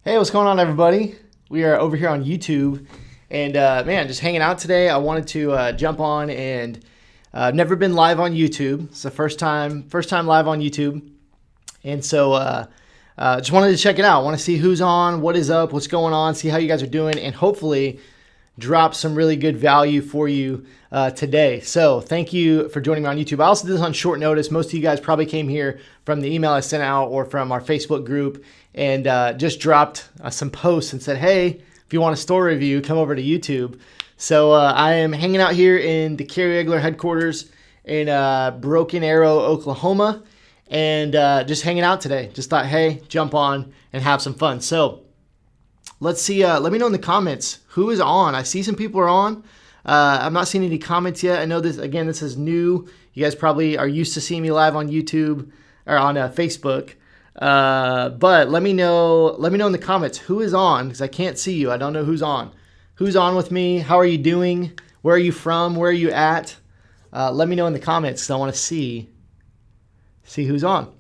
Hey, what's going on, everybody? We are over here on YouTube, and man, just hanging out today. I wanted to jump on, and I've never been live on YouTube. It's the first time live on YouTube, and so just wanted to check it out. I want to see who's on, what is up, what's going on, see how you guys are doing, and hopefully drop some really good value for you today. So thank you for joining me on YouTube. I also did this on short notice. Most of you guys probably came here from the email I sent out or from our Facebook group, and just dropped some posts and said, hey, if you want a store review, come over to YouTube. So I am hanging out here in the Kerry Egler headquarters in Broken Arrow, Oklahoma, and just hanging out today. Just thought, hey, jump on and have some fun. So let's see. Let me know in the comments who is on. I see some people are on. I'm not seeing any comments yet. I know this, again, this is new. You guys probably are used to seeing me live on YouTube or on Facebook. But let me know in the comments who is on, because I can't see you. I don't know who's on. Who's on with me? How are you doing? Where are you from? Where are you at? Let me know in the comments, because I want to see who's on.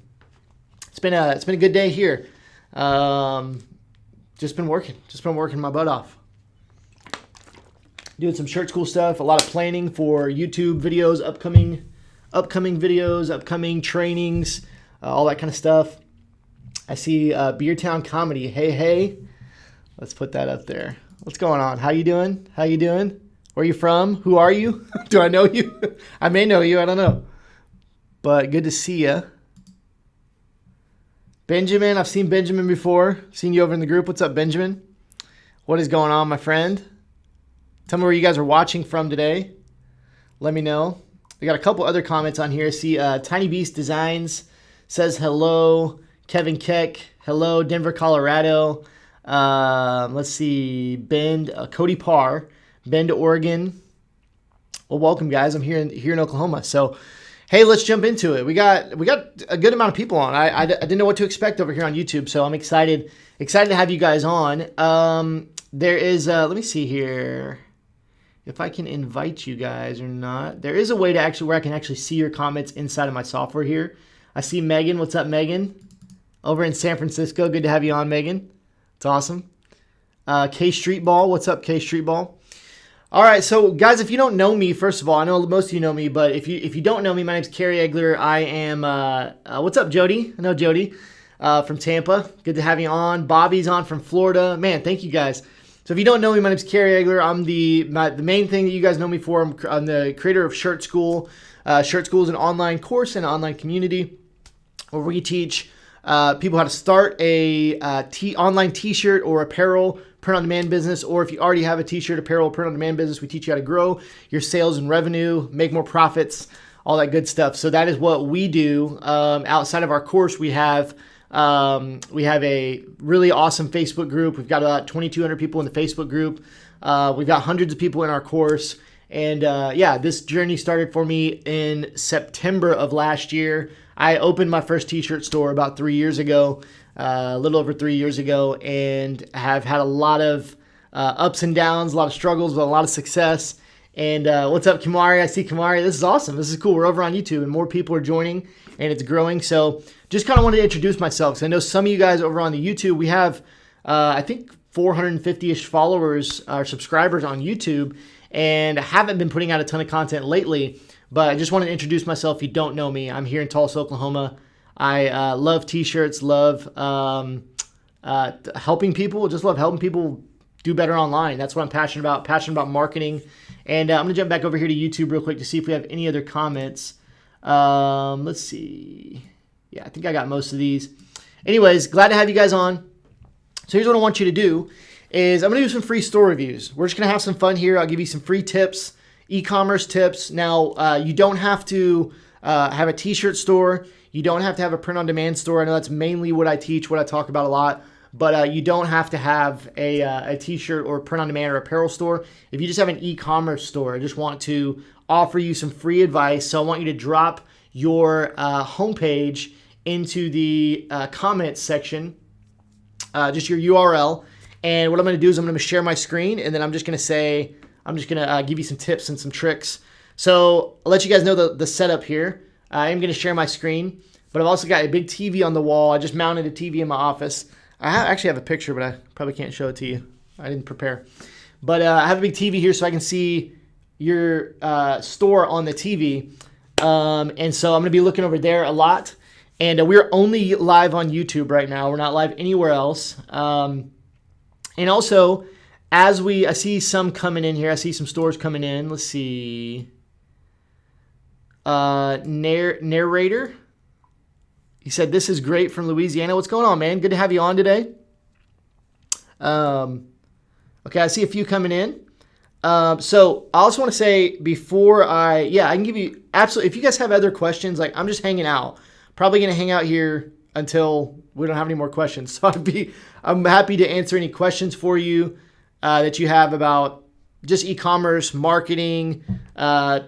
It's been a good day here. Just been working my butt off. Doing some shirt school stuff, a lot of planning for YouTube videos, upcoming videos, upcoming trainings, all that kind of stuff. I see Beertown Comedy. Hey. Let's put that up there. What's going on? How you doing? Where are you from? Who are you? Do I know you? I may know you. I don't know. But good to see you. Benjamin. I've seen Benjamin before. Seen you over in the group. What's up, Benjamin? What is going on, my friend? Tell me where you guys are watching from today. Let me know. We got a couple other comments on here. I see Tiny Beast Designs says hello. Kevin Keck, hello. Denver, Colorado. Let's see. Bend, Cody Parr, Bend, Oregon. Well, welcome, guys. I'm here in Oklahoma. So, hey, let's jump into it. We got a good amount of people on. I didn't know what to expect over here on YouTube, so I'm excited to have you guys on. There is let me see here if I can invite you guys or not. There is a way to where I can actually see your comments inside of my software here. I see Megan. What's up, Megan? Over in San Francisco. Good to have you on, Megan. It's awesome. K Street Ball. What's up, K Street Ball? All right, so guys, if you don't know me, first of all, I know most of you know me, but if you don't know me, my name's Kerry Egler. I am. What's up, Jody? I know Jody from Tampa. Good to have you on. Bobby's on from Florida. Man, thank you guys. So if you don't know me, my name's Kerry Egler. I'm the main thing that you guys know me for. I'm the creator of Shirt School. Shirt School is an online course and an online community where we teach people how to start a online t-shirt or apparel print-on-demand business, or if you already have a t-shirt, apparel, print-on-demand business, we teach you how to grow your sales and revenue, make more profits, all that good stuff. So that is what we do. Outside of our course, we have a really awesome Facebook group. We've got about 2,200 people in the Facebook group. We've got hundreds of people in our course. And this journey started for me in September of last year. I opened my first t-shirt store about 3 years ago, a little over 3 years ago, and have had a lot of ups and downs, a lot of struggles, but a lot of success. And what's up, Kamari? I see Kamari. This is awesome. This is cool. We're over on YouTube, and more people are joining, and it's growing. So just kind of wanted to introduce myself, because I know some of you guys over on the YouTube, we have, I think, 450-ish followers or subscribers on YouTube, and I haven't been putting out a ton of content lately. But I just wanted to introduce myself. If you don't know me, I'm here in Tulsa, Oklahoma. I love t-shirts, love helping people, just love helping people do better online. That's what I'm passionate about marketing. And I'm going to jump back over here to YouTube real quick to see if we have any other comments. Let's see. Yeah, I think I got most of these. Anyways, glad to have you guys on. So here's what I want you to do is I'm going to do some free store reviews. We're just going to have some fun here. I'll give you some free tips. E-commerce tips. Now, you don't have to have a t-shirt store. You don't have to have a print-on-demand store. I know that's mainly what I teach, what I talk about a lot. But you don't have to have a t-shirt or print-on-demand or apparel store. If you just have an e-commerce store, I just want to offer you some free advice. So I want you to drop your homepage into the comments section, just your URL. And what I'm going to do is I'm going to share my screen, and then I'm just going to give you some tips and some tricks. So I'll let you guys know the setup here. I am going to share my screen, but I've also got a big TV on the wall. I just mounted a TV in my office. actually have a picture, but I probably can't show it to you. I didn't prepare. But I have a big TV here so I can see your store on the TV. And so I'm going to be looking over there a lot. And we're only live on YouTube right now. We're not live anywhere else. And also, I see some coming in here. I see some stores coming in. Let's see. Narrator. He said, this is great from Louisiana. What's going on, man? Good to have you on today. Okay, I see a few coming in. So I also want to say before I can give you absolutely, if you guys have other questions, like I'm just hanging out, probably going to hang out here until we don't have any more questions. So I'm happy to answer any questions for you that you have about just e-commerce, marketing,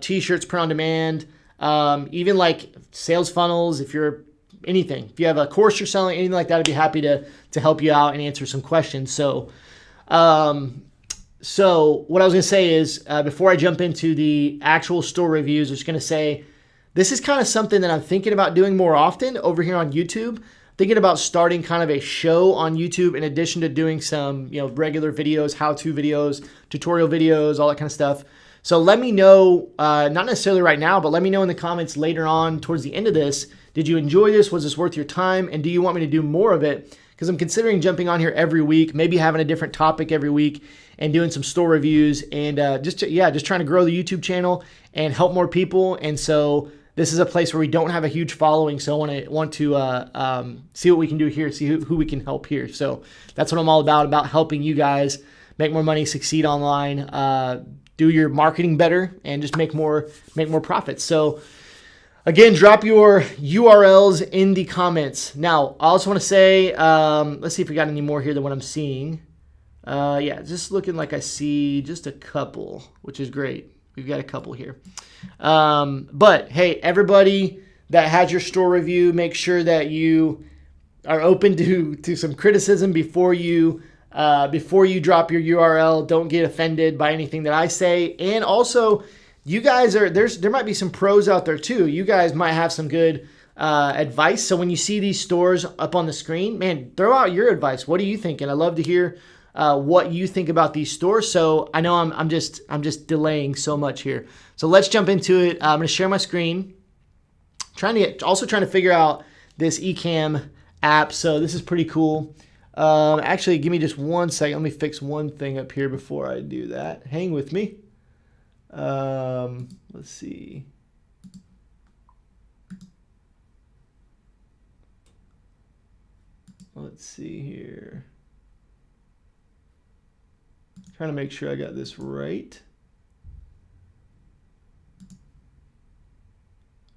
t-shirts, print on demand, even like sales funnels. If you have a course you're selling, anything like that, I'd be happy to help you out and answer some questions. So what I was going to say is, before I jump into the actual store reviews, I was going to say, this is kind of something that I'm thinking about doing more often over here on YouTube. Thinking about starting kind of a show on YouTube in addition to doing some, regular videos, how-to videos, tutorial videos, all that kind of stuff. So let me know, not necessarily right now, but let me know in the comments later on towards the end of this. Did you enjoy this? Was this worth your time? And do you want me to do more of it? Because I'm considering jumping on here every week, maybe having a different topic every week and doing some store reviews and just trying to grow the YouTube channel and help more people. And so this is a place where we don't have a huge following. So I want to see what we can do here, see who we can help here. So that's what I'm all about helping you guys make more money, succeed online, do your marketing better, and just make more profits. So again, drop your URLs in the comments. Now, I also want to say, let's see if we got any more here than what I'm seeing. Just looking like I see just a couple, which is great. We've got a couple here. But hey, everybody that has your store review, make sure that you are open to some criticism before you drop your URL. Don't get offended by anything that I say. And also, you guys there might be some pros out there too. You guys might have some good advice. So when you see these stores up on the screen, man, throw out your advice. What are you thinking? I love to hear what you think about these stores. So I know I'm just delaying so much here. So let's jump into it. I'm going to share my screen. Trying to figure out this Ecamm app. So this is pretty cool. Actually, give me just 1 second. Let me fix one thing up here before I do that. Hang with me. Let's see. Let's see here. Trying to make sure I got this right.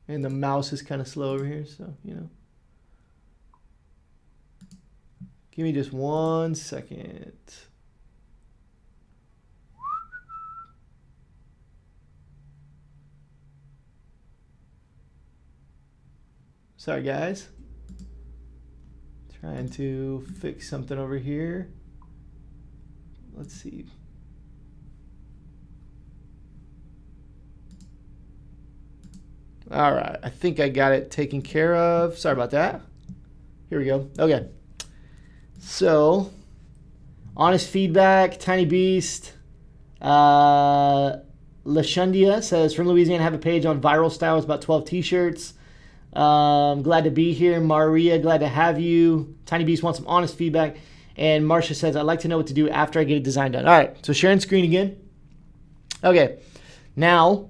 And the mouse is kind of slow over here, so, Give me just 1 second. Sorry, guys. Trying to fix something over here. Let's see. All right, I think I got it taken care of. Sorry about that. Here we go. Okay. So, honest feedback, Tiny Beast, LaShundia says, from Louisiana, have a page on viral styles, about 12 t-shirts. Glad to be here. Maria, glad to have you. Tiny Beast wants some honest feedback. And Marcia says, I'd like to know what to do after I get a design done. All right, so sharing screen again. Okay, now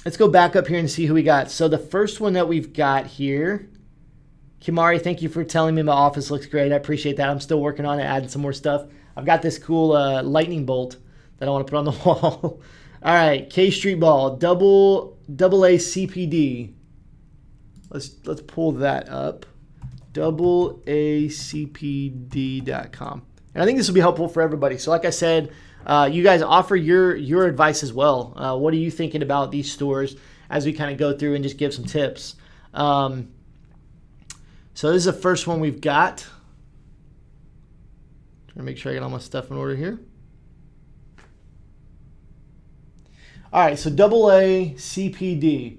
let's go back up here and see who we got. So the first one that we've got here, Kimari, thank you for telling me my office looks great. I appreciate that. I'm still working on it, adding some more stuff. I've got this cool lightning bolt that I want to put on the wall. All right, K Street Ball, double A CPD. Let's pull that up. doubleacpd.com. And I think this will be helpful for everybody. So like I said, you guys offer your advice as well. What are you thinking about these stores as we kind of go through and just give some tips? So this is the first one we've got. Trying to make sure I get all my stuff in order here. All right, so Double A CPD.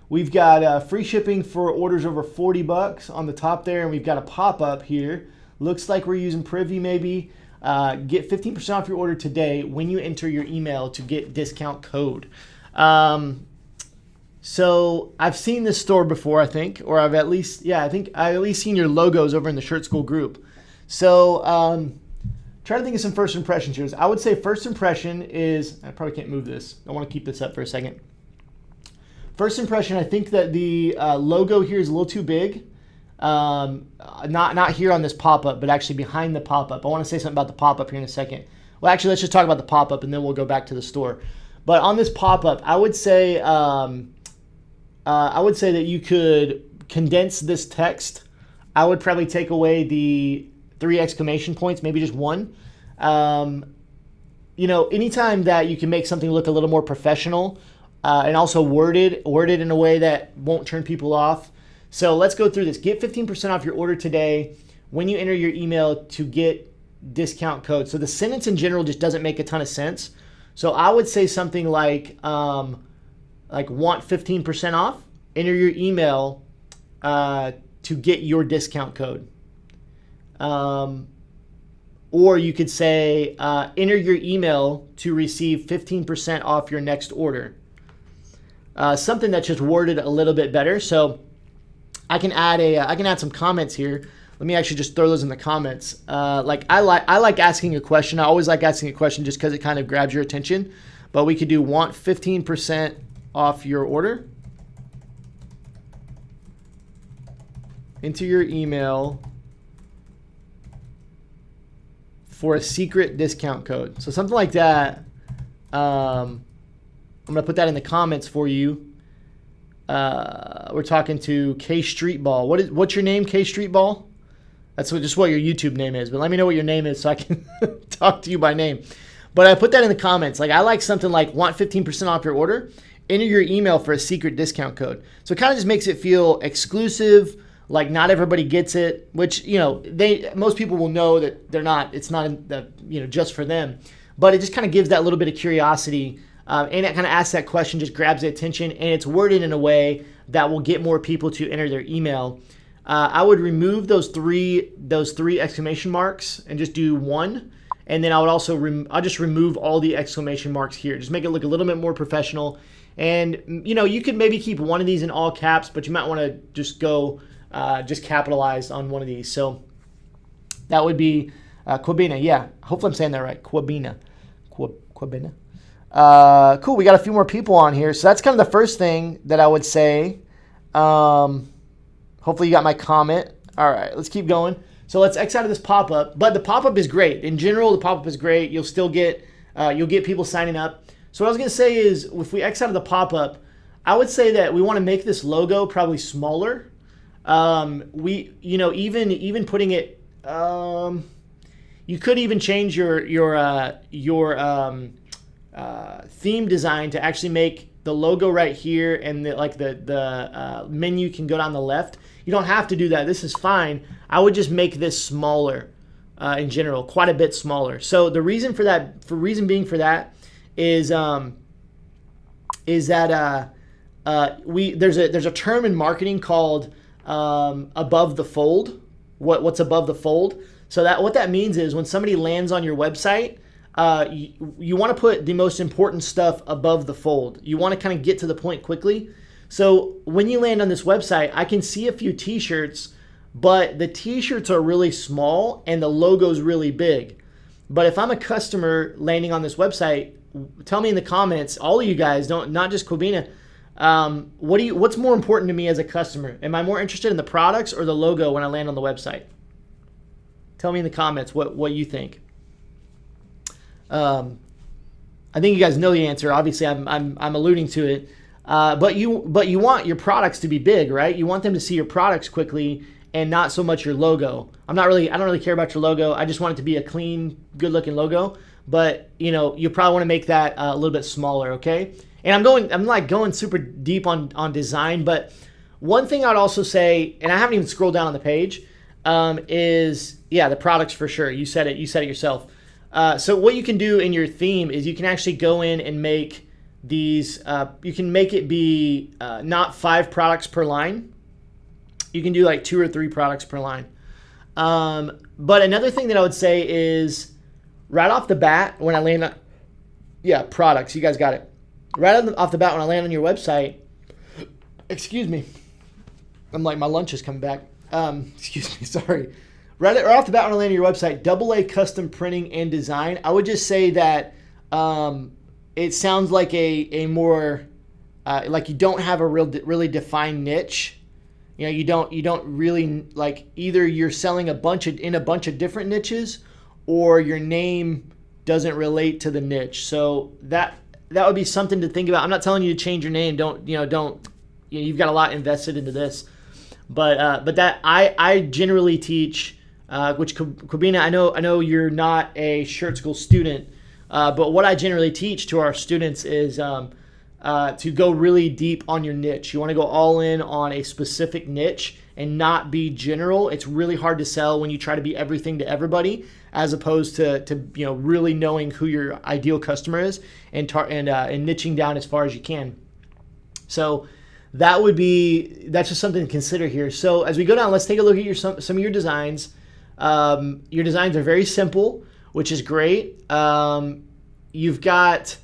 We've got free shipping for orders over $40 on the top there, and we've got a pop-up here. Looks like we're using Privy maybe. Get 15% off your order today when you enter your email to get discount code. So I've seen this store before, I think, or I've at least seen your logos over in the Shirt School group. So try to think of some first impressions here. I would say first impression is, I probably can't move this. I want to keep this up for a second. First impression, I think that the logo here is a little too big. Not here on this pop-up, but actually behind the pop-up. I want to say something about the pop-up here in a second. Well, actually, let's just talk about the pop-up and then we'll go back to the store. But on this pop-up, I would say that you could condense this text. I would probably take away the 3 exclamation points, maybe just 1. Anytime that you can make something look a little more professional and also worded in a way that won't turn people off. So let's go through this. Get 15% off your order today when you enter your email to get discount code. So the sentence in general just doesn't make a ton of sense. So I would say something like want 15% off, enter your email to get your discount code. Or you could say enter your email to receive 15% off your next order. Something that's just worded a little bit better. So I can add some comments here. Let me actually just throw those in the comments. I like asking a question. I always like asking a question just because it kind of grabs your attention. But we could do want 15% off your order. Enter your email for a secret discount code. So something like that. I'm gonna put that in the comments for you. We're talking to K Street Ball. What's your name, K Street Ball? That's just what your YouTube name is. But let me know what your name is so I can talk to you by name. But I put that in the comments. I like something like want 15% off your order. Enter your email for a secret discount code. So it kind of just makes it feel exclusive. Like not everybody gets it, which most people will know that it's not just for them. But it just kind of gives that little bit of curiosity. And it kind of asks that question, just grabs the attention, and it's worded in a way that will get more people to enter their email. I would remove those three exclamation marks and just do 1, and then I would also I'll just remove all the exclamation marks here. Just make it look a little bit more professional. And you could maybe keep one of these in all caps, but you might want to just go just capitalize on one of these. So that would be Quabina. Yeah, hopefully I'm saying that right. Quabina. Quabina. Cool. We got a few more people on here. So that's kind of the first thing that I would say. Hopefully you got my comment. All right, let's keep going. So let's X out of this pop-up. But the pop-up is great. In general, the pop-up is great. You'll still get people signing up. So what I was going to say is if we X out of the pop-up, I would say that we want to make this logo probably smaller. Even putting it, you could even change your theme design to actually make the logo right here and the menu can go down the left. You don't have to do that. This is fine. I would just make this smaller in general, quite a bit smaller. So the reason for that, is that there's a term in marketing called above the fold. What's above the fold? So what that means is when somebody lands on your website, you want to put the most important stuff above the fold. You want to kind of get to the point quickly. So when you land on this website, I can see a few t-shirts, but the t-shirts are really small and the logo's really big. But if I'm a customer landing on this website, tell me in the comments, all of you guys, not just Quabina, what's more important to me as a customer? Am I more interested in the products or the logo when I land on the website? Tell me in the comments what you think. I think you guys know the answer. Obviously, I'm alluding to it. But you want your products to be big, right? You want them to see your products quickly and not so much your logo. I don't really care about your logo. I just want it to be a clean, good-looking logo. But you probably want to make that a little bit smaller, okay? And I'm going super deep on design, but one thing I'd also say, and I haven't even scrolled down on the page, is the products for sure. You said it yourself. So what you can do in your theme is you can actually go in and make these, you can make it be not 5 products per line. You can do like 2 or 3 products per line. But another thing that I would say is right off the bat, when I land on, products, you guys got it. Right off the bat, when I land on your website, excuse me, I'm like, my lunch is coming back. Excuse me, sorry. Right off the bat, when I land on your website, Double A Custom Printing and Design, I would just say that it sounds like a more, like you don't have a really defined niche. You don't really, like, either you're selling in a bunch of different niches, or your name doesn't relate to the niche. So that would be something to think about. I'm not telling you to change your name. You've got a lot invested into this, but that I generally teach, which Corbina, I know you're not a Shirt School student, but what I generally teach to our students is to go really deep on your niche. You want to go all in on a specific niche and not be general. It's really hard to sell when you try to be everything to everybody, as opposed to really knowing who your ideal customer is and niching down as far as you can. So that's just something to consider here. So as we go down, let's take a look at some of your designs. Your designs are very simple, which is great. You've got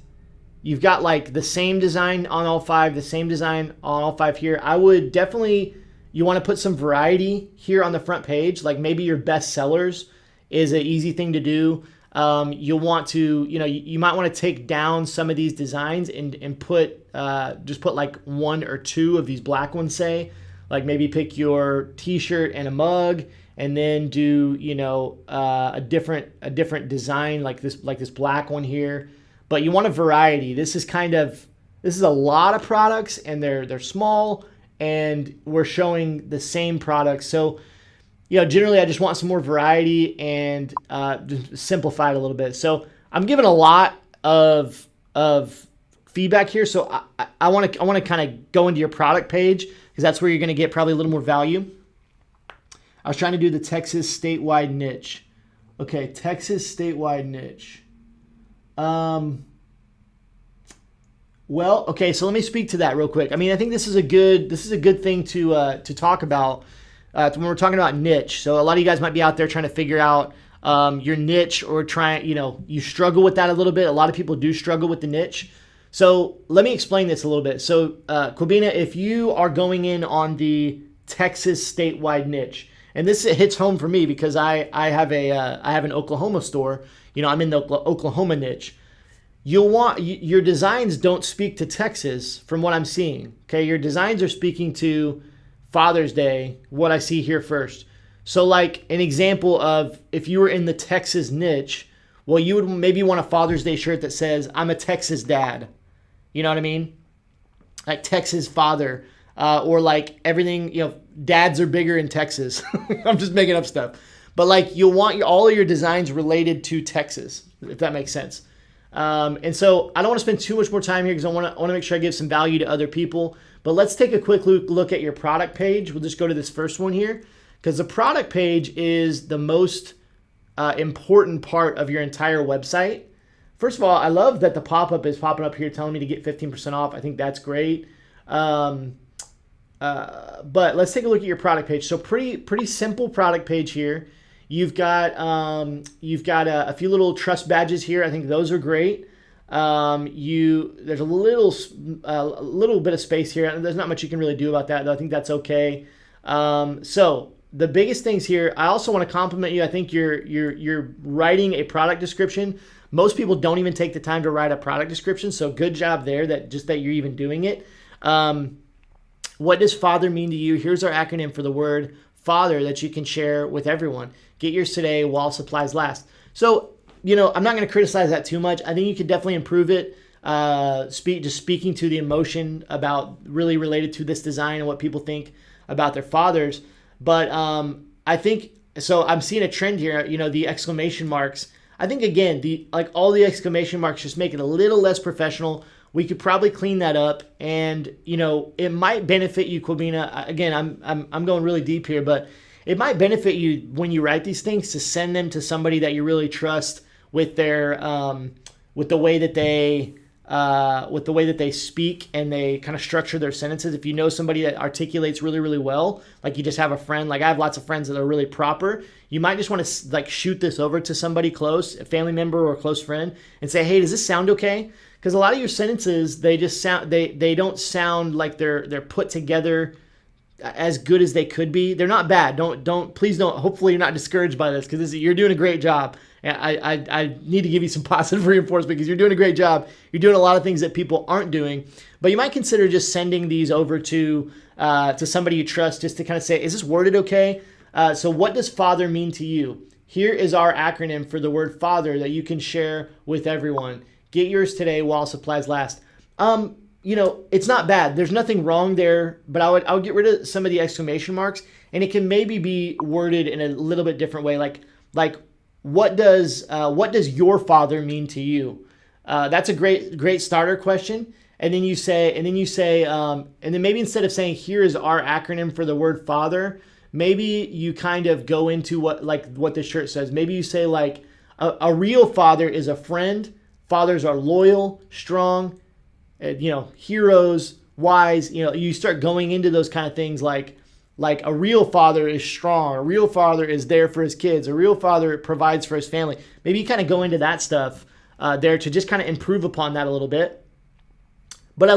like the same design on all five, the same design on all five here. I would definitely, you want to put some variety here on the front page, like maybe your best sellers is an easy thing to do. You'll want to, you might want to take down some of these designs and just put like one or two of these black ones, say, like maybe pick your t-shirt and a mug, and then do, a different design like this black one here. But you want a variety. This is a lot of products, and they're small, and we're showing the same products. So, generally I just want some more variety and just simplify it a little bit. So I'm giving a lot of feedback here. So I want to kind of go into your product page, because that's where you're going to get probably a little more value. I was trying to do the Texas statewide niche. Okay, Texas statewide niche. Well, okay, so let me speak to that real quick. I mean, I think this is a good thing to talk about when we're talking about niche. So a lot of you guys might be out there trying to figure out your niche, or you struggle with that a little bit. A lot of people do struggle with the niche. So let me explain this a little bit. So Corbina, if you are going in on the Texas statewide niche, and this hits home for me because I have an Oklahoma store. I'm in the Oklahoma niche. You'll want your designs don't speak to Texas from what I'm seeing. Okay, your designs are speaking to Father's Day, what I see here first. So like an example of if you were in the Texas niche, well, you would maybe want a Father's Day shirt that says, "I'm a Texas dad." You know what I mean? Like Texas father, or like everything, dads are bigger in Texas. I'm just making up stuff. But like you'll want all of your designs related to Texas, if that makes sense. And so I don't want to spend too much more time here because I want to make sure I give some value to other people. But let's take a quick look at your product page. We'll just go to this first one here, because the product page is the most important part of your entire website. First of all, I love that the pop-up is popping up here telling me to get 15% off. I think that's great. But let's take a look at your product page. So pretty simple product page here. You've got a few little trust badges here. I think those are great. There's a little bit of space here. There's not much you can really do about that, though. I think that's okay. So the biggest things here, I also want to compliment you. I think you're writing a product description. Most people don't even take the time to write a product description. So good job there that you're even doing it. What does father mean to you? Here's our acronym for the word father that you can share with everyone. Get yours today while supplies last. So, I'm not going to criticize that too much. I think you could definitely improve it. Speaking to the emotion about really related to this design and what people think about their fathers. But I think, so I'm seeing a trend here, the exclamation marks. I think again, all the exclamation marks just make it a little less professional. We could probably clean that up, and it might benefit you, Corbina. Again, I'm going really deep here, but it might benefit you when you write these things to send them to somebody that you really trust with their with the way that they with the way that they speak and they kind of structure their sentences. If you know somebody that articulates really, really well, like you just have a friend, like I have lots of friends that are really proper, you might just want to like shoot this over to somebody close, a family member or a close friend, and say, hey, does this sound okay? Because a lot of your sentences, they just sound, they don't sound like they're put together as good as they could be. They're not bad. Please don't. Hopefully you're not discouraged by this, because you're doing a great job. I need to give you some positive reinforcement, because you're doing a great job. You're doing a lot of things that people aren't doing, but you might consider just sending these over to somebody you trust, just to kind of say, is this worded okay? So what does father mean to you? Here is our acronym for the word father that you can share with everyone. Get yours today while supplies last. It's not bad. There's nothing wrong there, but I would get rid of some of the exclamation marks, and it can maybe be worded in a little bit different way. Like what does your father mean to you? That's a great starter question. And then maybe instead of saying, here is our acronym for the word father, maybe you kind of go into what the shirt says. Maybe you say like a real father is a friend. Fathers are loyal, strong, heroes, wise. You start going into those kind of things like a real father is strong. A real father is there for his kids. A real father provides for his family. Maybe you kind of go into that stuff there to just kind of improve upon that a little bit. But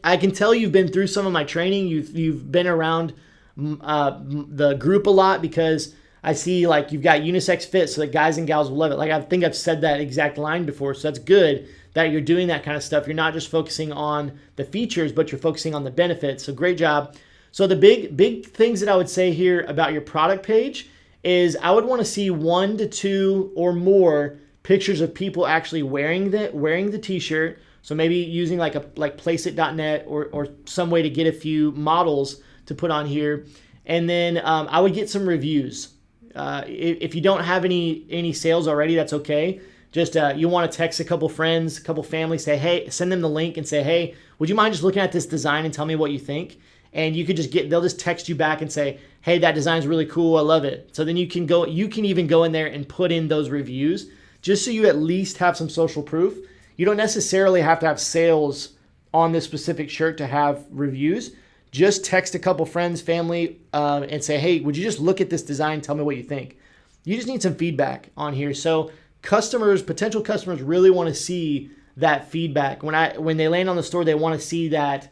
I can tell you've been through some of my training. You've been around the group a lot, because I see like you've got unisex fit, so that guys and gals will love it. Like I think I've said that exact line before, so that's good that you're doing that kind of stuff. You're not just focusing on the features, but you're focusing on the benefits. So great job. So the big things that I would say here about your product page is I would want to see 1 to 2 or more pictures of people actually wearing the t-shirt. So maybe using like placeit.net or some way to get a few models to put on here. And then I would get some reviews. If you don't have any sales already, that's okay. Just you want to text a couple friends, a couple families, say, hey, send them the link and say, hey, would you mind just looking at this design and tell me what you think? And you could they'll just text you back and say, hey, that design's really cool, I love it. So then you can even go in there and put in those reviews, just so you at least have some social proof. You don't necessarily have to have sales on this specific shirt to have reviews. Just text a couple friends, family, and say, hey, would you just look at this design, tell me what you think? You just need some feedback on here. So potential customers really want to see that feedback. When they land on the store, they want to see that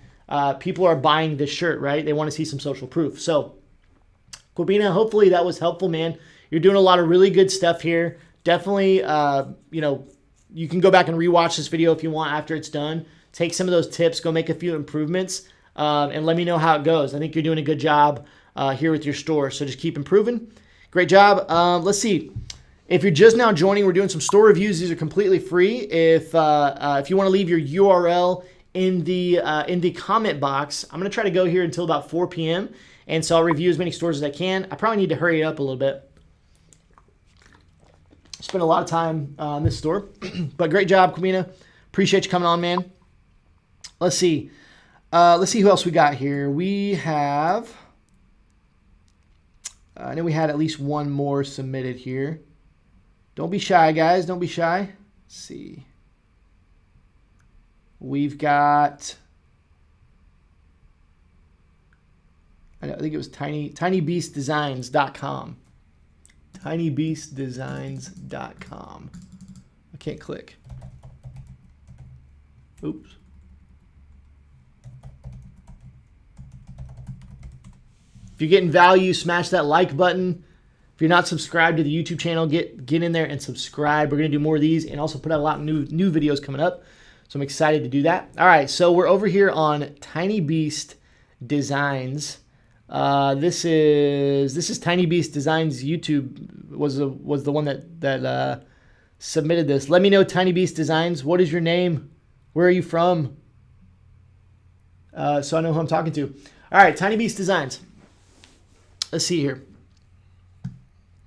people are buying this shirt, right? They want to see some social proof. So, Corbina, hopefully that was helpful, man. You're doing a lot of really good stuff here. Definitely, you can go back and rewatch this video if you want after it's done. Take some of those tips, go make a few improvements, and let me know how it goes. I think you're doing a good job here with your store, so just keep improving. Great job. Let's see. If you're just now joining, we're doing some store reviews. These are completely free. If you want to leave your URL in the comment box, I'm going to try to go here until about 4 p.m. And so I'll review as many stores as I can. I probably need to hurry it up a little bit. Spent a lot of time on this store. But great job, Kamina. Appreciate you coming on, man. Let's see. Let's see who else we got here. We have... I know we had at least one more submitted here. Don't be shy, guys. Don't be shy. Let's see. We've got... I think it was tinybeastdesigns.com. tinybeastdesigns.com. I can't click. Oops. If you're getting value, smash that like button. If you're not subscribed to the YouTube channel, get in there and subscribe. We're going to do more of these and also put out a lot of new videos coming up. So I'm excited to do that. All right, so we're over here on Tiny Beast Designs. This is Tiny Beast Designs. YouTube was the one that submitted this. Let me know, Tiny Beast Designs. What is your name? Where are you from? So I know who I'm talking to. All right, Tiny Beast Designs. Let's see here.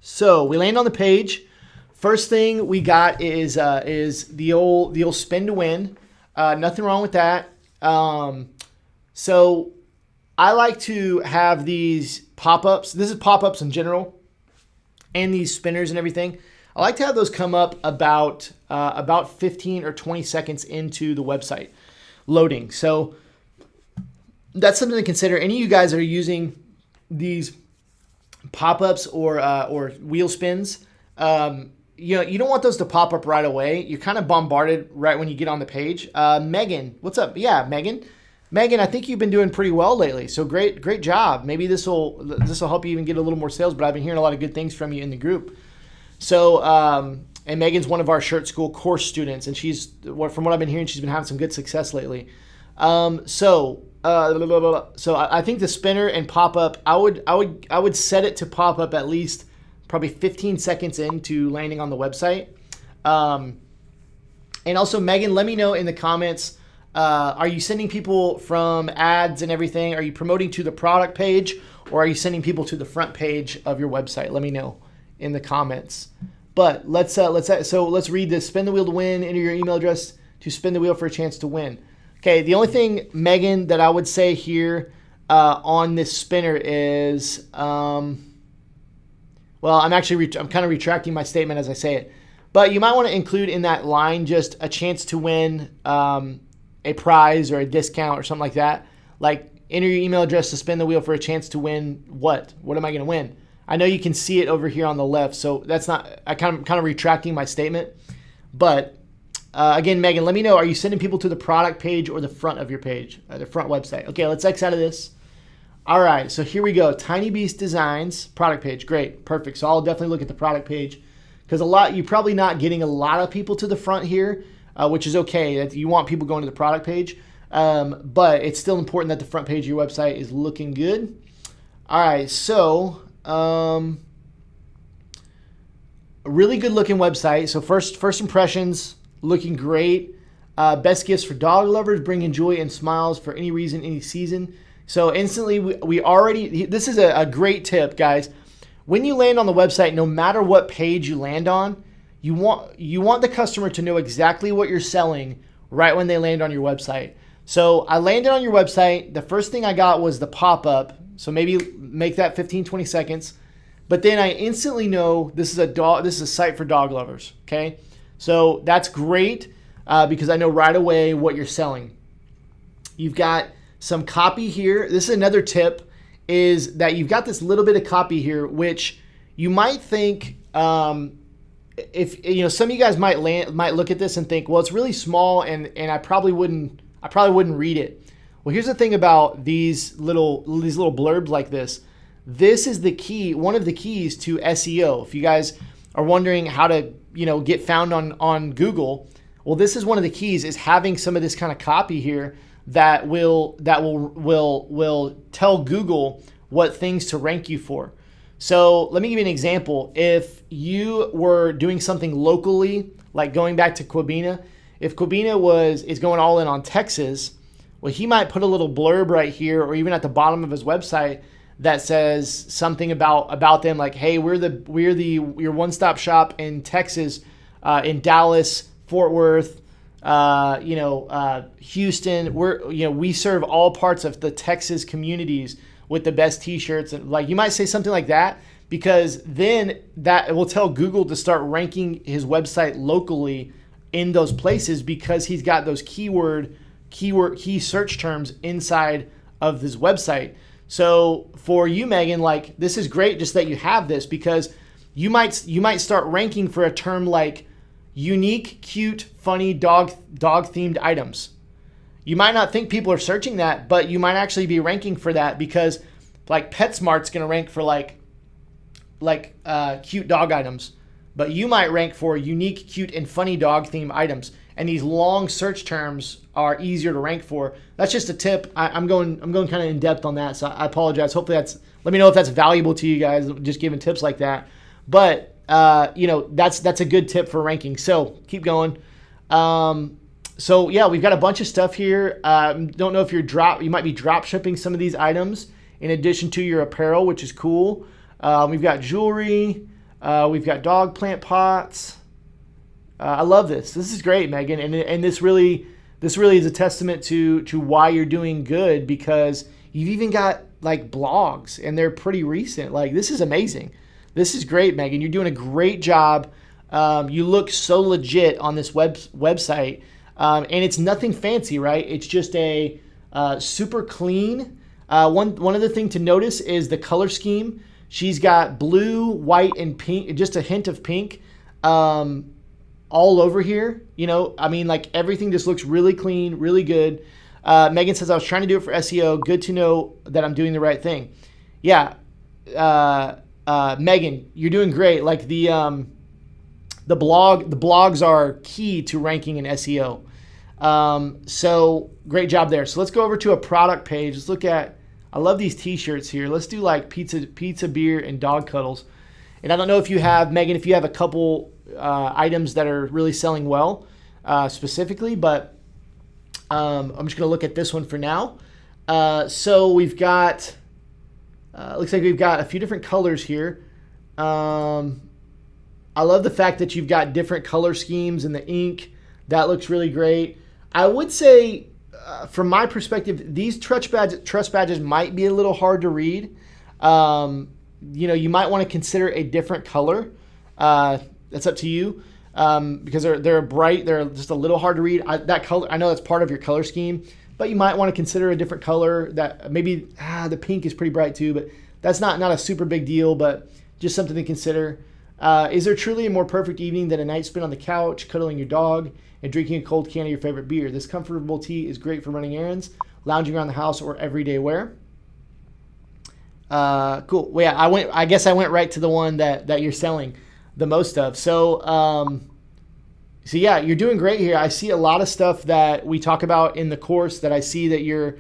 So we land on the page. First thing we got is the old spin to win. Nothing wrong with that. So I like to have these pop-ups. This is pop-ups in general, and these spinners and everything. I like to have those come up about 15 or 20 seconds into the website loading. So that's something to consider. Any of you guys that are using these pop-ups or wheel spins, you don't want those to pop up right away. You're kind of bombarded right when you get on the page. Megan, what's up? Yeah, Megan, I think you've been doing pretty well lately. So great job. Maybe this will help you even get a little more sales. But I've been hearing a lot of good things from you in the group. So and Megan's one of our Shirt School course students, and from what I've been hearing, she's been having some good success lately. So I think the spinner and pop up, I would set it to pop up at least probably 15 seconds into landing on the website. And also, Megan, let me know in the comments, are you sending people from ads and everything? Are you promoting to the product page, or are you sending people to the front page of your website? Let me know in the comments. But let's read this. Spin the wheel to win. Enter your email address to spin the wheel for a chance to win. Okay, the only thing, Megan, that I would say here on this spinner is, I'm kind of retracting my statement as I say it. But you might want to include in that line just a chance to win a prize or a discount or something like that. Like, enter your email address to spin the wheel for a chance to win what? What am I going to win? I know you can see it over here on the left, so that's not. I kind of retracting my statement. But again, Megan, let me know. Are you sending people to the product page or the front of your page, the front website? Okay, let's X out of this. All right, so here we go. Tiny Beast Designs product page. Great, perfect. So I'll definitely look at the product page because you're probably not getting a lot of people to the front here, which is okay. You want people going to the product page, but it's still important that the front page of your website is looking good. All right, so. A really good looking website. So first impressions looking great. Best gifts for dog lovers, bringing joy and smiles for any reason, any season. So instantly this is a great tip, guys. When you land on the website, no matter what page you land on, you want the customer to know exactly what you're selling right when they land on your website. So I landed on your website. The first thing I got was the pop-up. So maybe make that 15, 20 seconds. But then I instantly know this is a site for dog lovers, okay? So that's great because I know right away what you're selling. You've got some copy here. This is another tip, is that you've got this little bit of copy here, which you might think, if some of you guys might look at this and think, well, it's really small and I probably wouldn't read it. Well, here's the thing about these little blurbs like this. This is the key, one of the keys to SEO. If you guys are wondering how to, get found on Google, well, this is one of the keys, is having some of this kind of copy here that will tell Google what things to rank you for. So let me give you an example. If you were doing something locally, like going back to Quabina, if Quabina is going all in on Texas, well, he might put a little blurb right here, or even at the bottom of his website, that says something about them, like, "Hey, we're your one-stop shop in Texas, in Dallas, Fort Worth, Houston. We serve all parts of the Texas communities with the best T-shirts." And like, you might say something like that, because then that will tell Google to start ranking his website locally in those places, because he's got those key search terms inside of this website. So for you, Megan, like, this is great just that you have this, because you might start ranking for a term like unique, cute, funny dog themed items. You might not think people are searching that, but you might actually be ranking for that, because like PetSmart's going to rank for like cute dog items, but you might rank for unique, cute, and funny dog themed items. And these long search terms are easier to rank for. That's just a tip. I'm going kind of in depth on that, so I apologize. Hopefully let me know if that's valuable to you guys, just giving tips like that. But that's a good tip for ranking. So keep going. So yeah, we've got a bunch of stuff here. Don't know if you might be drop shipping some of these items in addition to your apparel, which is cool. We've got jewelry. We've got dog plant pots. I love this. This is great, Megan, and this really is a testament to why you're doing good, because you've even got like blogs, and they're pretty recent. Like, this is amazing. This is great, Megan. You're doing a great job You look so legit on this website, and it's nothing fancy, right? It's just a super clean. One other thing to notice is the color scheme. She's got blue, white, and pink, just a hint of pink all over here. You know, I mean, like everything just looks really clean, really good. Megan says, I was trying to do it for SEO. Good to know that I'm doing the right thing. Yeah, Megan, you're doing great. Like the blogs are key to ranking in SEO. So great job there. So let's go over to a product page. Let's look at, I love these t-shirts here. Let's do like pizza, beer, and dog cuddles. And I don't know if you have, Megan, if you have a couple items that are really selling well specifically, but I'm just going to look at this one for now. So we've got, looks like we've got a few different colors here. I love the fact that you've got different color schemes in the ink. That looks really great. I would say, from my perspective, these trust badges might be a little hard to read. You know, you might want to consider a different color. That's up to you, because they're bright. They're just a little hard to read. That color, I know that's part of your color scheme, but you might want to consider a different color. That maybe the pink is pretty bright too, but that's not a super big deal, but just something to consider. Is there truly a more perfect evening than a night spent on the couch, cuddling your dog, and drinking a cold can of your favorite beer? This comfortable tea is great for running errands, lounging around the house, or everyday wear. Cool. Well, yeah, I guess I went right to the one that you're selling the most of. So yeah, you're doing great here. I see a lot of stuff that we talk about in the course that I see that you're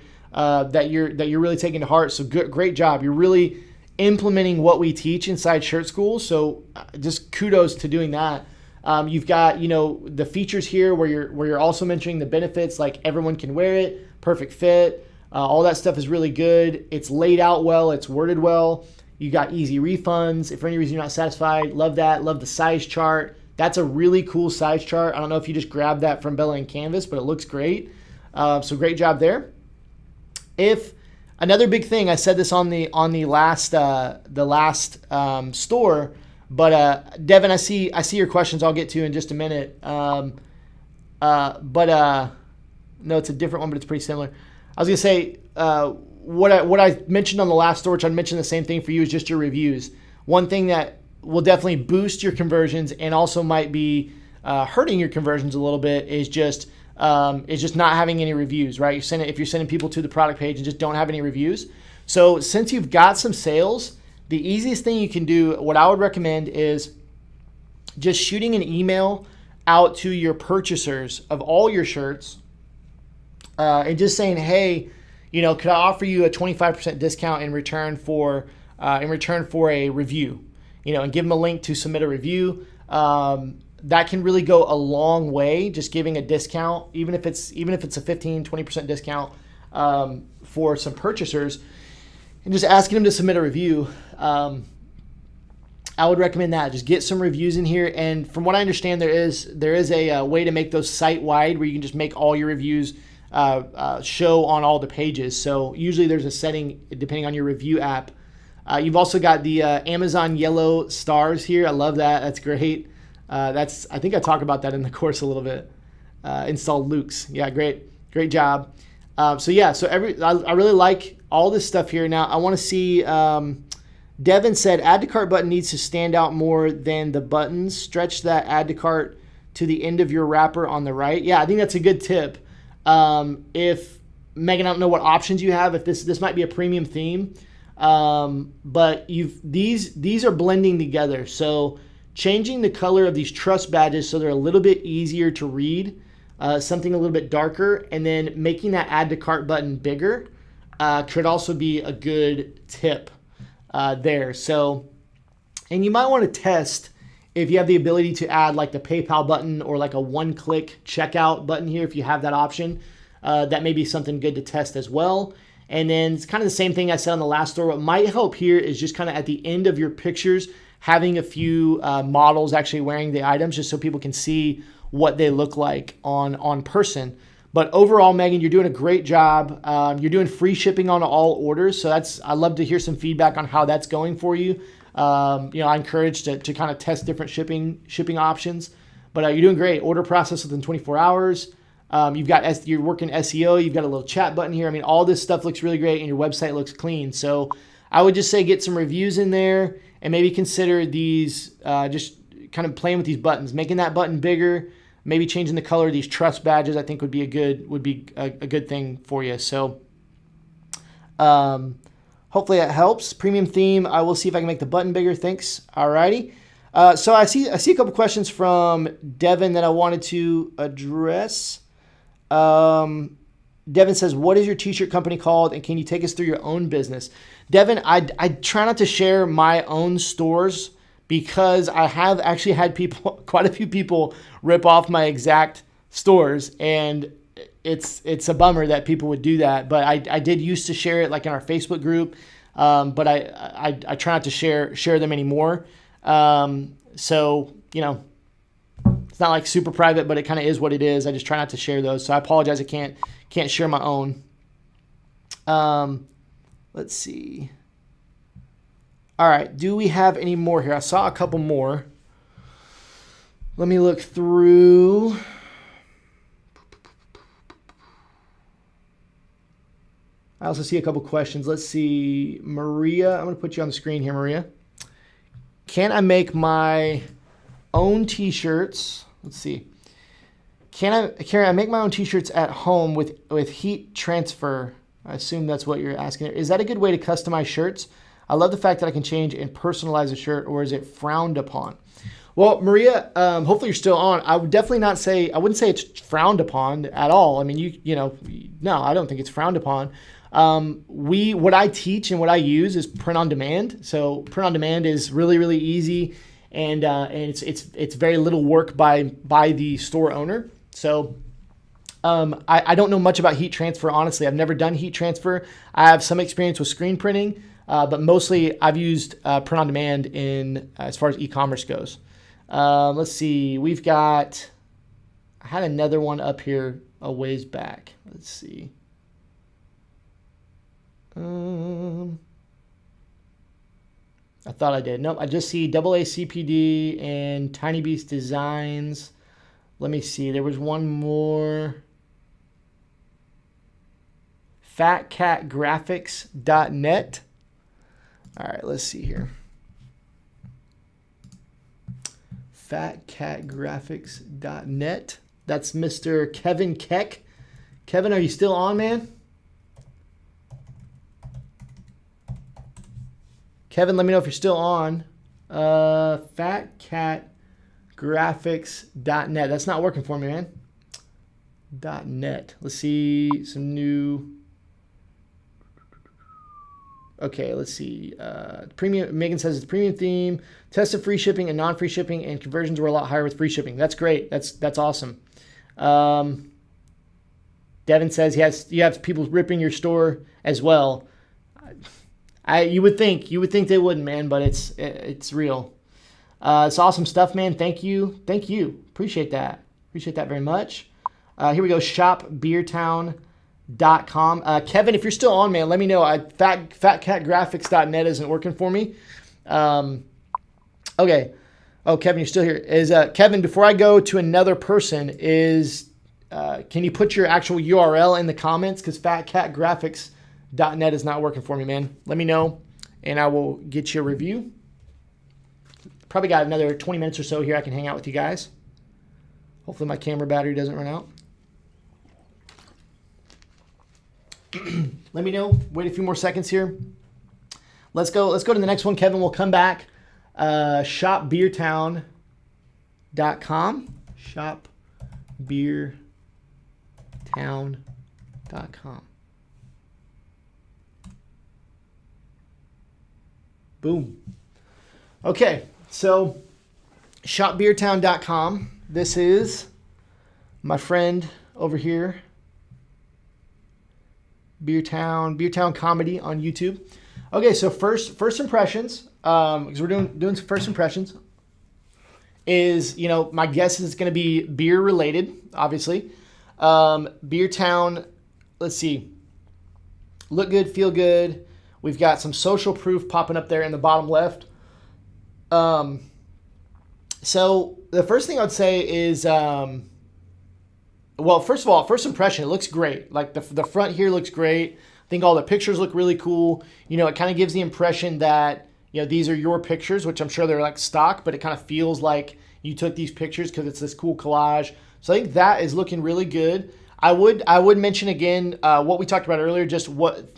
really taking to heart. So great job. You're really implementing what we teach inside Shirt School. So just kudos to doing that. You've got, you know, the features here where you're also mentioning the benefits, like everyone can wear it, perfect fit. All that stuff is really good. It's laid out well. It's worded well. You got easy refunds. If for any reason you're not satisfied, love that. Love the size chart. That's a really cool size chart. I don't know if you just grabbed that from Bella and Canvas, but it looks great. So great job there. If another big thing, I said this on the last store, but Devin, I see your questions. I'll get to in just a minute. No, it's a different one, but it's pretty similar. I was gonna say what I mentioned on the last store, which I mentioned the same thing for you, is just your reviews. One thing that will definitely boost your conversions and also might be hurting your conversions a little bit is just not having any reviews, right? If you're sending people to the product page and just don't have any reviews. So since you've got some sales, the easiest thing you can do, what I would recommend, is just shooting an email out to your purchasers of all your shirts and just saying, hey, you know, could I offer you a 25% discount in return for a review? You know, and give them a link to submit a review. That can really go a long way, just giving a discount, even if it's a 15, 20% discount for some purchasers, and just asking them to submit a review. I would recommend that. Just get some reviews in here. And from what I understand, there is a way to make those site-wide where you can just make all your reviews show on all the pages. So usually there's a setting depending on your review app. You've also got the Amazon yellow stars here. I love that. That's great. I think I talk about that in the course a little bit. Install Luke's. Yeah, great job. I really like all this stuff here. Now I want to see. Devin said, add to cart button needs to stand out more than the buttons. Stretch that add to cart to the end of your wrapper on the right. Yeah, I think that's a good tip. If Megan, I don't know what options you have. If this might be a premium theme, but these are blending together. So changing the color of these trust badges so they're a little bit easier to read, something a little bit darker, and then making that add to cart button bigger could also be a good tip there. So, and you might want to test if you have the ability to add like the PayPal button or like a one-click checkout button here. If you have that option, that may be something good to test as well. And then it's kind of the same thing I said on the last store. What might help here is just kind of at the end of your pictures, having a few models actually wearing the items just so people can see what they look like on person. But overall, Megan, you're doing a great job. You're doing free shipping on all orders. So I love to hear some feedback on how that's going for you. I encourage to kind of test different shipping options. But you're doing great. Order process within 24 hours. You're working SEO. You've got a little chat button here. I mean, all this stuff looks really great, and your website looks clean. So I would just say get some reviews in there, and maybe consider these, just kind of playing with these buttons, making that button bigger, maybe changing the color of these trust badges. I think would be a good thing for you. So hopefully that helps. Premium theme. I will see if I can make the button bigger. Thanks. Alrighty. So I see a couple questions from Devin that I wanted to address. Devin says, what is your t-shirt company called, and can you take us through your own business? Devin, I try not to share my own stores because I have actually had quite a few people rip off my exact stores, and it's a bummer that people would do that. But I did used to share it like in our Facebook group, but I try not to share them anymore. So, it's not like super private, but it kind of is what it is. I just try not to share those. So I apologize. I can't share my own. Let's see. All right. Do we have any more here? I saw a couple more. Let me look through. I also see a couple questions. Let's see. Maria, I'm going to put you on the screen here, Maria. Can I make my own t-shirts? Let's see. Can I make my own t-shirts at home with heat transfer? I assume that's what you're asking. Is that a good way to customize shirts? I love the fact that I can change and personalize a shirt, or is it frowned upon? Well, Maria, hopefully you're still on. I would definitely I wouldn't say it's frowned upon at all. I mean, no, I don't think it's frowned upon. What I teach and what I use is print on demand. So print on demand is really, really easy, and it's very little work by the store owner. So I don't know much about heat transfer, honestly. I've never done heat transfer. I have some experience with screen printing, but mostly I've used print on demand as far as e-commerce goes. Let's see. I had another one up here a ways back. Let's see. I thought I did. Nope, I just see Double A CPD and Tiny Beast Designs. Let me see. There was one more. fatcatgraphics.net. All right, let's see here. fatcatgraphics.net. That's Mr. Kevin Keck. Kevin, are you still on, man? Kevin, let me know if you're still on. Fatcatgraphics.net. That's not working for me, man. .net. Let's see some new. Okay, let's see. Premium. Megan says it's premium theme. Tested free shipping and non-free shipping, and conversions were a lot higher with free shipping. That's great. That's awesome. Devin says you have people ripping your store as well. You would think they wouldn't, man, but it's real. It's awesome stuff, man. Thank you. Appreciate that very much. Here we go. Shopbeertown.com. Kevin, if you're still on, man, let me know. Fatcatgraphics.net isn't working for me. Okay. Oh, Kevin, you're still here. Kevin, before I go to another person, can you put your actual URL in the comments? Because fatcatgraphics.net is not working for me, man. Let me know, and I will get you a review. Probably got another 20 minutes or so here I can hang out with you guys. Hopefully my camera battery doesn't run out. Let me know. Wait a few more seconds here. Let's go to the next one. Kevin will come back. Shopbeertown.com. Shopbeertown.com. Boom. Okay, so shopbeertown.com. This is my friend over here, Beertown Comedy on YouTube. Okay, so first impressions, because we're doing some first impressions, is, my guess is it's going to be beer related, obviously. Beertown, let's see, look good, feel good. We've got some social proof popping up there in the bottom left. So the first thing I'd say is, well, first of all, first impression, it looks great. Like the front here looks great. I think all the pictures look really cool. It kind of gives the impression that, these are your pictures, which I'm sure they're like stock, but it kind of feels like you took these pictures because it's this cool collage. So I think that is looking really good. I would mention again what we talked about earlier, just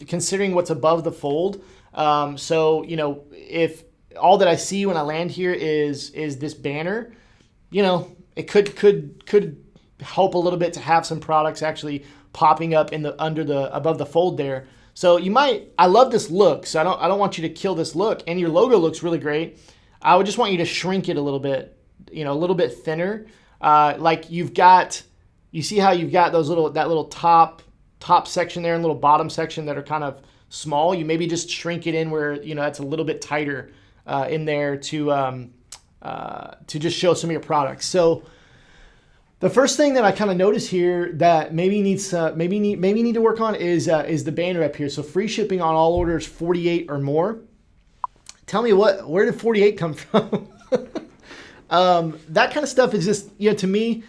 considering what's above the fold. So if all that I see when I land here is this banner, it could help a little bit to have some products actually popping up above the fold there. So I love this look, so I don't want you to kill this look, and your logo looks really great. I would just want you to shrink it a little bit, a little bit thinner. Like you see how you've got that little top section there and little bottom section that are kind of small. You maybe just shrink it in where it's a little bit tighter in there to just show some of your products. So the first thing that I kind of notice here that maybe need to work on is the banner up here. So free shipping on all orders 48 or more. Tell me where did 48 come from? That kind of stuff is just, to me,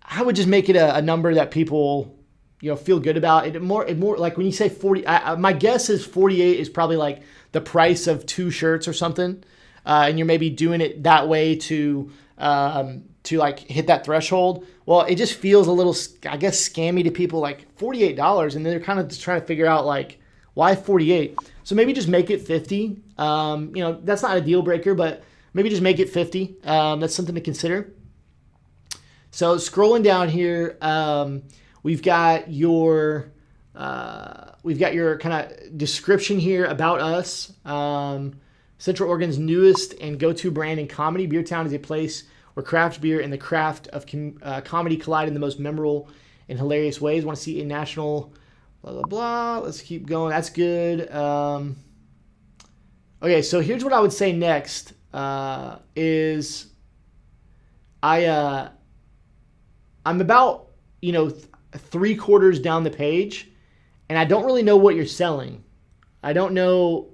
I would just make it a number that people, feel good about. It more like when you say 40, my guess is 48 is probably like the price of 2 shirts or something. And you're maybe doing it that way to like hit that threshold. Well, it just feels a little, I guess, scammy to people, like $48. And then they're kind of just trying to figure out like, why 48? So maybe just make it 50. That's not a deal breaker, but maybe just make it 50. That's something to consider. So scrolling down here, we've got your kind of description here about us. Central Oregon's newest and go-to brand in comedy. Beertown is a place where craft beer and the craft of comedy collide in the most memorable and hilarious ways. Want to see a national blah, blah, blah. Let's keep going. That's good. Okay, so here's what I would say next is I'm about, 3/4 down the page, and I don't really know what you're selling. I still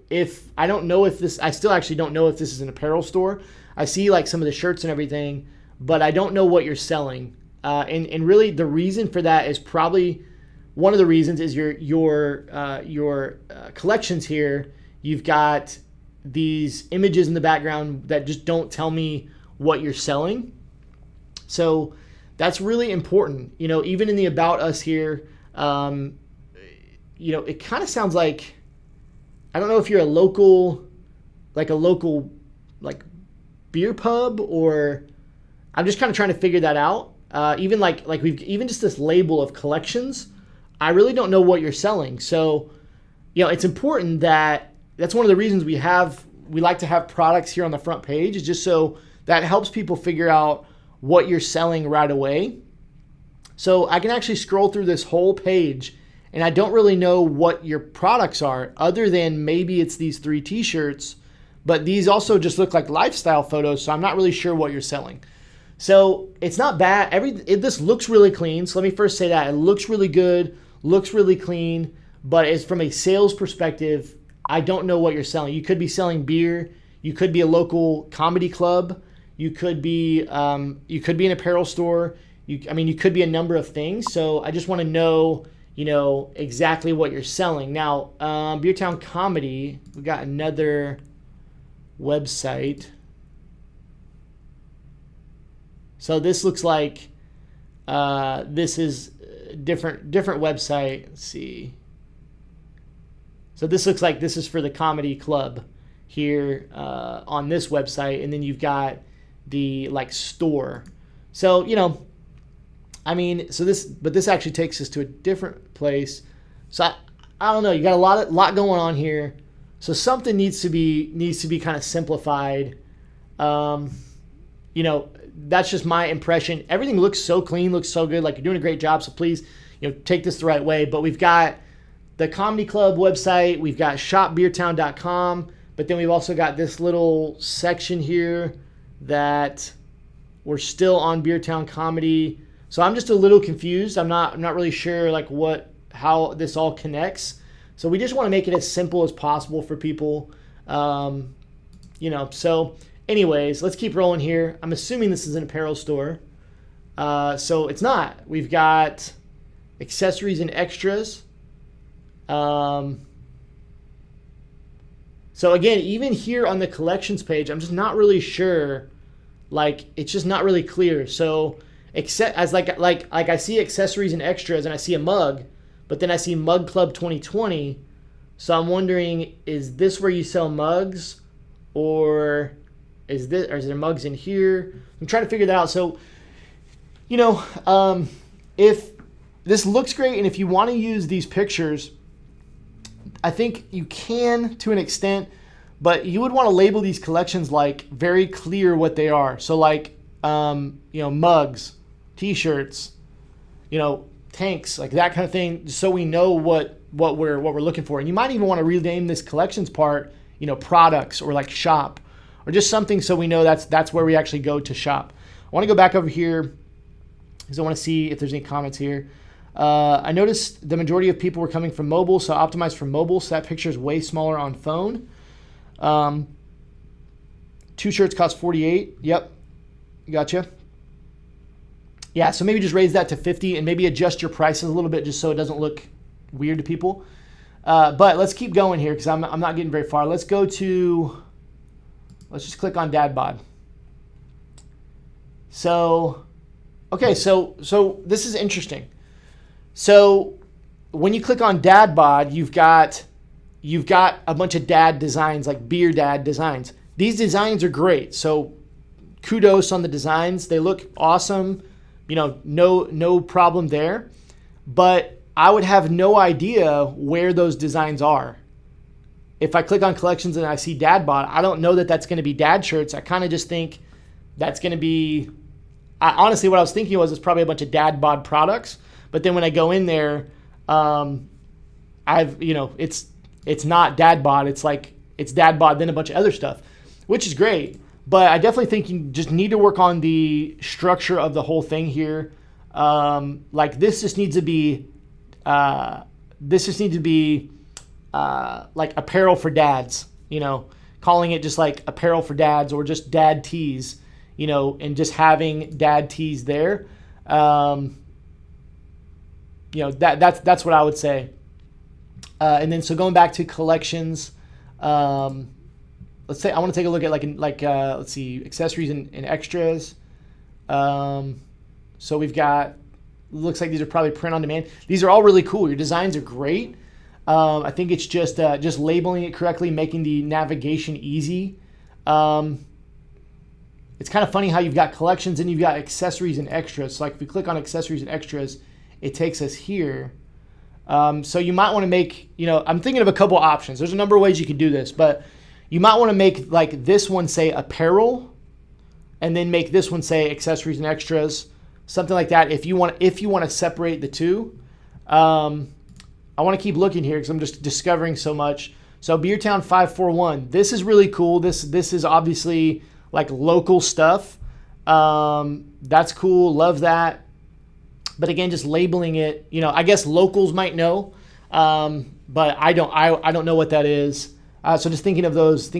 actually don't know if this is an apparel store. I see like some of the shirts and everything, but I don't know what you're selling. And really the reason for that is probably one of the reasons is your collections here. You've got these images in the background that just don't tell me what you're selling. So that's really important. Even in the About Us here, it kind of sounds like, I don't know if you're a local beer pub, or I'm just kind of trying to figure that out. Even like we've even just this label of collections, I really don't know what you're selling. So, it's important that's one of the reasons we like to have products here on the front page, is just so that helps people figure out what you're selling right away. So I can actually scroll through this whole page and I don't really know what your products are, other than maybe it's these 3 t-shirts, but these also just look like lifestyle photos, so I'm not really sure what you're selling. So it's not bad. This looks really clean. So let me first say that it looks really good, looks really clean, but it's from a sales perspective, I don't know what you're selling. You could be selling beer. You could be a local comedy club. You could be an apparel store. You could be a number of things. So I just want to know, exactly what you're selling. Now, Beertown Comedy, we got another website. So this looks like this is a different website. Let's see. So this looks like this is for the comedy club here on this website, and then you've got the store. So this actually takes us to a different place. So I don't know. You got a lot going on here. So something needs to be kind of simplified. That's just my impression. Everything looks so clean, looks so good. Like, you're doing a great job. So please, take this the right way. But we've got the comedy club website. We've got shopbeertown.com. But then we've also got this little section here that we're still on Beertown Comedy. So I'm just a little confused. I'm not really sure how this all connects. So we just want to make it as simple as possible for people. So anyways, let's keep rolling here. I'm assuming this is an apparel store. So it's not. We've got accessories and extras. So again, even here on the collections page, I'm just not really sure. Like, it's just not really clear. So except as like I see accessories and extras, and I see a mug, but then I see Mug Club 2020. So I'm wondering, is this where you sell mugs, or is there mugs in here? I'm trying to figure that out. So, if this looks great, and if you want to use these pictures, I think you can to an extent, but you would want to label these collections like very clear what they are. So like, mugs, t-shirts, tanks, like that kind of thing, so we know what we're looking for. And you might even want to rename this collections part, products, or like shop, or just something so we know that's where we actually go to shop. I want to go back over here because I want to see if there's any comments here. I noticed the majority of people were coming from mobile, so optimized for mobile, so that picture is way smaller on phone. 2 shirts cost $48. Yep, gotcha. Yeah, so maybe just raise that to 50 and maybe adjust your prices a little bit just so it doesn't look weird to people. But let's keep going here because I'm not getting very far. Let's just click on Dad Bod. So, okay, so this is interesting. So when you click on Dad Bod, you've got a bunch of dad designs, like beer dad designs. These designs are great. So kudos on the designs. They look awesome. No problem there. But I would have no idea where those designs are. If I click on collections and I see Dad Bod, I don't know that that's going to be dad shirts. I kind of just think that's going to be, honestly, what I was thinking was it's probably a bunch of Dad Bod products. But then when I go in there, it's not Dad Bod. It's Dad Bod, then a bunch of other stuff, which is great. But I definitely think you just need to work on the structure of the whole thing here. This just needs to be, like apparel for dads, calling it just like apparel for dads, or just dad tees, and just having dad tees there. That's what I would say. And then so going back to collections, let's say I want to take a look at let's see, accessories and extras. So we've got, looks like these are probably print on demand. These are all really cool. Your designs are great. I think it's just labeling it correctly, making the navigation easy. It's kind of funny how you've got collections and you've got accessories and extras. So like if we click on accessories and extras, it takes us here. So you might want to make, I'm thinking of a couple options. There's a number of ways you could do this, but you might want to make like this one say apparel, and then make this one say accessories and extras, something like that. If you want to separate the two. I want to keep looking here because I'm just discovering so much. So Beertown 541, this is really cool. This is obviously like local stuff. That's cool. Love that. But again, just labeling it, I guess locals might know, but I don't know what that is. So just thinking of those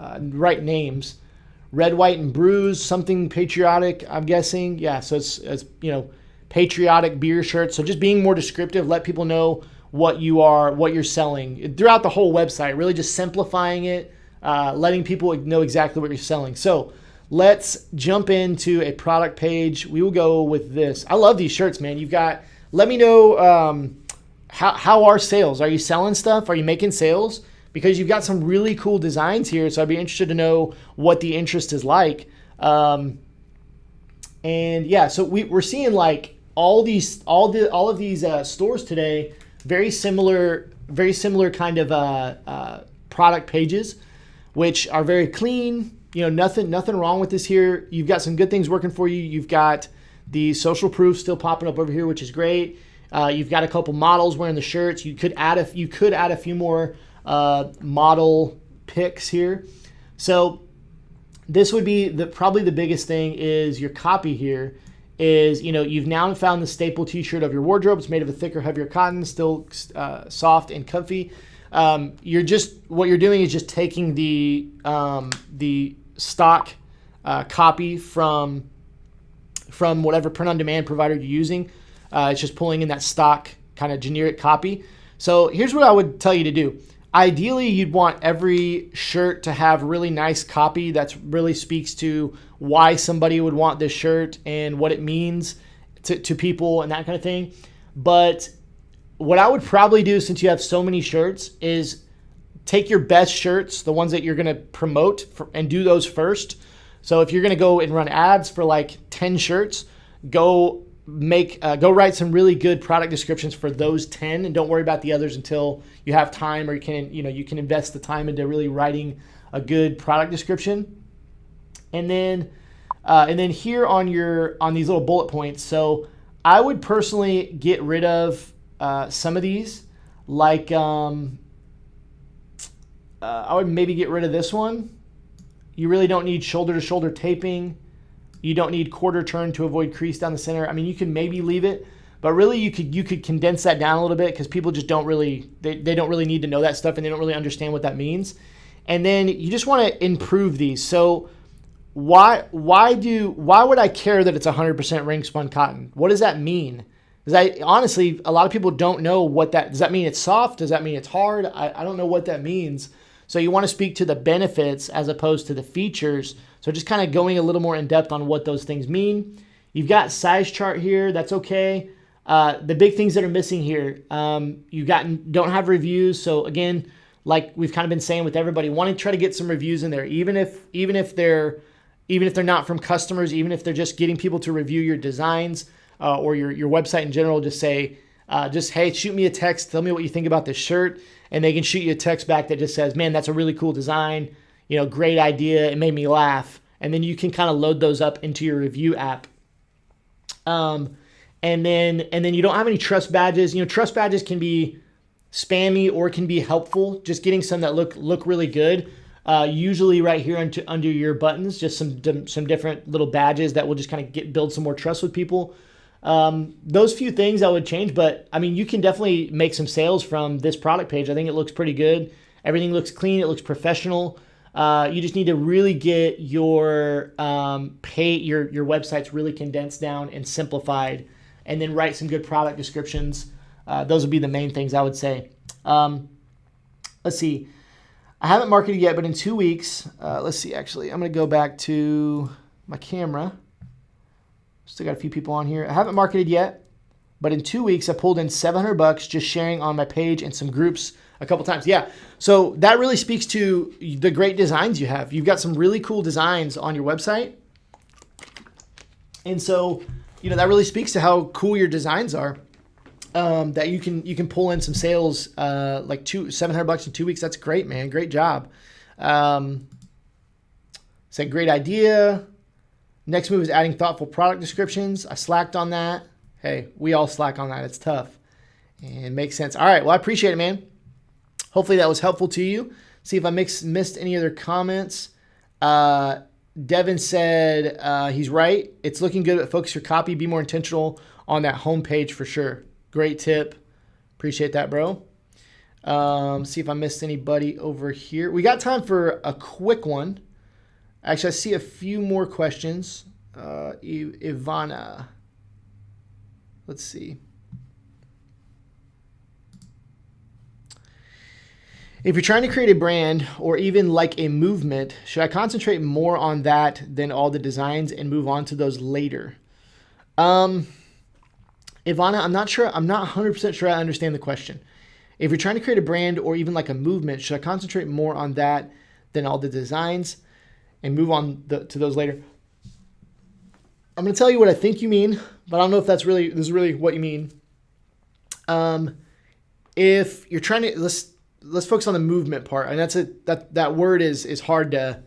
right names. Red, white, and bruise, something patriotic, I'm guessing. Yeah, so it's patriotic beer shirts. So just being more descriptive, let people know what you're selling throughout the whole website. Really just simplifying it, letting people know exactly what you're selling. So let's jump into a product page. We will go with this. I love these shirts, man. Let me know how are sales? Are you selling stuff? Are you making sales? Because you've got some really cool designs here. So I'd be interested to know what the interest is like. And yeah, so we're seeing like all of these stores today, very similar kind of product pages, which are very clean. Nothing wrong with this here. You've got some good things working for you. You've got the social proof still popping up over here, which is great. You've got a couple models wearing the shirts. You could add a few more model pics here. So this would be probably the biggest thing is your copy here is, you've now found the staple t-shirt of your wardrobe. It's made of a thicker, heavier cotton, still soft and comfy. what you're doing is just taking the stock copy from whatever print-on-demand provider you're using. It's just pulling in that stock kind of generic copy. So here's what I would tell you to do. Ideally, you'd want every shirt to have really nice copy that really speaks to why somebody would want this shirt and what it means to people and that kind of thing. But what I would probably do, since you have so many shirts, is take your best shirts, the ones that you're going to promote, and do those first. So if you're going to go and run ads for like 10 shirts, go write some really good product descriptions for those 10, and don't worry about the others until you have time, or you can invest the time into really writing a good product description. And then here on these little bullet points. So I would personally get rid of some of these, like I would maybe get rid of this one. You really don't need shoulder to shoulder taping. You don't need quarter turn to avoid crease down the center. I mean, you can maybe leave it, but really you could condense that down a little bit, because people just don't really need to know that stuff, and they don't really understand what that means. And then you just want to improve these. So why would I care that it's 100% ring spun cotton? What does that mean? Because honestly, a lot of people don't know does that mean it's soft? Does that mean it's hard? I don't know what that means. So you want to speak to the benefits as opposed to the features. So just kind of going a little more in depth on what those things mean. You've got size chart here. That's okay. The big things that are missing here, don't have reviews. So again, like we've kind of been saying with everybody, want to try to get some reviews in there, even if they're not from customers, even if they're just getting people to review your designs or your website in general. Just say, hey, shoot me a text. Tell me what you think about this shirt. And they can shoot you a text back that just says, man, that's a really cool design. Great idea. It made me laugh. And then you can kind of load those up into your review app. And then you don't have any trust badges. Trust badges can be spammy or can be helpful. Just getting some that look really good. Usually right here under your buttons, just some different little badges that will just kind of build some more trust with people. Those few things I would change, but I mean, you can definitely make some sales from this product page. I think it looks pretty good. Everything looks clean. It looks professional. You just need to really get your your websites really condensed down and simplified, and then write some good product descriptions. Those would be the main things I would say. Let's see. I haven't marketed yet, but in 2 weeks, let's see, actually, I'm going to go back to my camera. Still got a few people on here. I haven't marketed yet, but in 2 weeks, I pulled in $700 just sharing on my page and some groups a couple times. Yeah, so that really speaks to the great designs you have. You've got some really cool designs on your website. And so, that really speaks to how cool your designs are. That you can pull in some sales, like $700 in 2 weeks. That's great, man. Great job. Said great idea. Next move is adding thoughtful product descriptions. I slacked on that. Hey, we all slack on that. It's tough and makes sense. All right. Well, I appreciate it, man. Hopefully that was helpful to you. See if I missed any other comments. Devin said he's right. It's looking good, but focus your copy. Be more intentional on that homepage for sure. Great tip. Appreciate that, bro. See if I missed anybody over here. We got time for a quick one. Actually, I see a few more questions. Ivana. Let's see. If you're trying to create a brand or even like a movement, should I concentrate more on that than all the designs and move on to those later? Ivana, I'm not sure. I'm not 100% sure I understand the question. If you're trying to create a brand or even like a movement, should I concentrate more on that than all the designs and move on to those later? I'm going to tell you what I think you mean, but I don't know if this is really what you mean. If you're trying to, let's focus on the movement part. And that word is hard to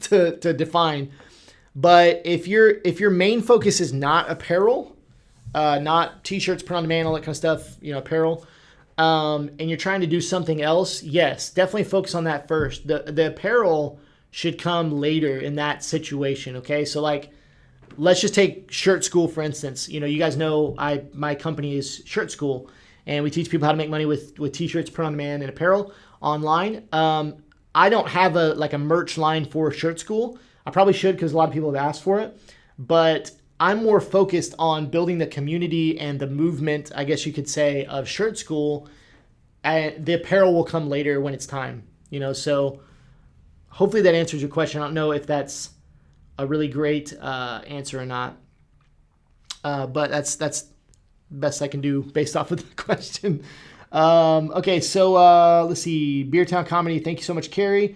to define. But if your main focus is not apparel, not t-shirts, print on demand, all that kind of stuff, apparel, and you're trying to do something else, yes, definitely focus on that first. The apparel should come later in that situation. Okay, so like, let's just take Shirt School for instance. You guys know my company is Shirt School, and we teach people how to make money with t-shirts, print on demand, and apparel online. I don't have a merch line for Shirt School. I probably should, because a lot of people have asked for it, but I'm more focused on building the community and the movement, I guess you could say, of Shirt School. And the apparel will come later when it's time, so hopefully that answers your question. I don't know if that's a really great answer or not, but that's the best I can do based off of the question. Okay, so let's see. Beertown Comedy, thank you so much, Carrie.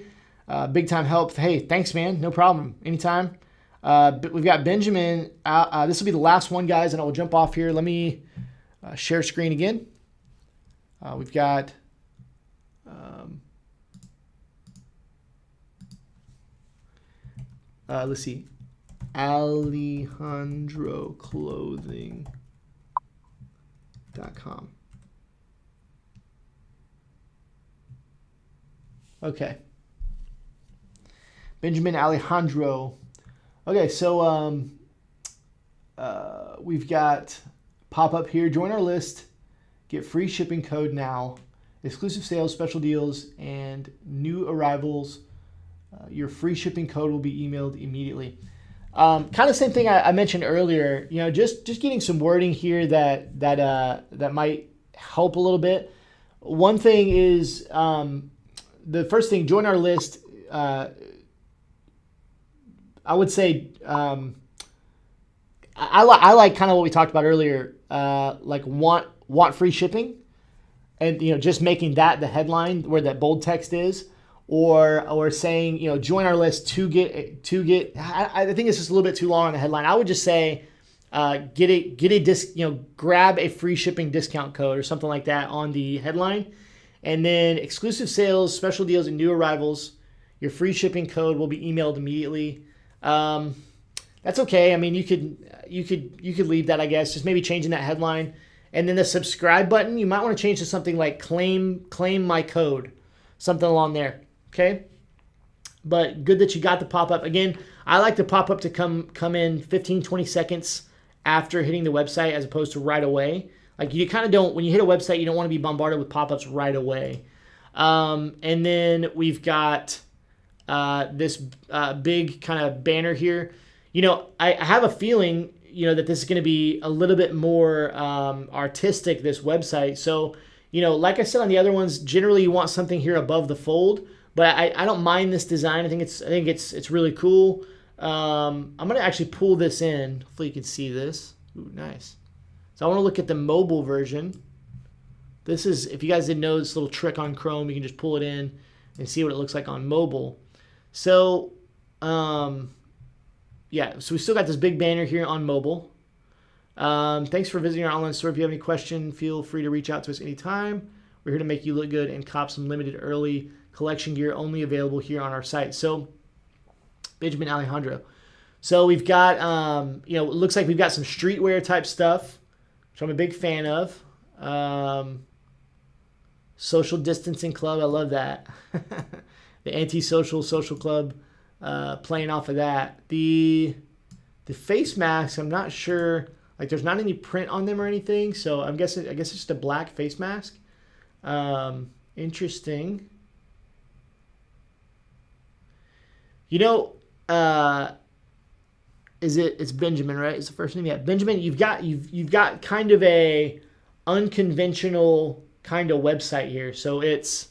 Big time help. Hey, thanks, man. No problem. Anytime. We've got Benjamin. This will be the last one, guys, and I will jump off here. Let me share screen again. We've got let's see, AlejandroClothing.com. Okay. Benjamin Alejandro. Okay, so we've got pop-up here. Join our list. Get free shipping code now. Exclusive sales, special deals, and new arrivals. Your free shipping code will be emailed immediately. Kind of same thing I mentioned earlier. Just getting some wording here that might help a little bit. One thing is the first thing. Join our list. I would say I like kind of what we talked about earlier. Like want free shipping, and just making that the headline where that bold text is. Or saying, join our list to get. I think it's just a little bit too long on the headline. I would just say, grab a free shipping discount code or something like that on the headline, and then exclusive sales, special deals, and new arrivals. Your free shipping code will be emailed immediately. That's okay. I mean, you could leave that, I guess. Just maybe changing that headline, and then the subscribe button. You might want to change to something like claim my code, something along there. Okay, but good that you got the pop-up. Again, I like the pop-up to come in 15, 20 seconds after hitting the website as opposed to right away. Like you kind of don't, when you hit a website, you don't want to be bombarded with pop-ups right away. And then we've got this big kind of banner here. I have a feeling, that this is going to be a little bit more artistic, this website. So, like I said on the other ones, generally you want something here above the fold. But I don't mind this design. I think it's really cool. I'm gonna actually pull this in. Hopefully you can see this. Ooh, nice. So I want to look at the mobile version. This is, if you guys didn't know, this little trick on Chrome, you can just pull it in and see what it looks like on mobile. So yeah, so we still got this big banner here on mobile. Thanks for visiting our online store. If you have any question, feel free to reach out to us anytime. We're here to make you look good and cop some limited early collection gear only available here on our site. So, Benjamin Alejandro. So we've got, it looks like we've got some streetwear type stuff, which I'm a big fan of. Social distancing club, I love that. The anti-social social club, playing off of that. The face masks, I'm not sure. Like, there's not any print on them or anything, so I guess it's just a black face mask. Interesting. It's Benjamin, right? It's the first name. Yeah, Benjamin. You've got kind of a unconventional kind of website here, so it's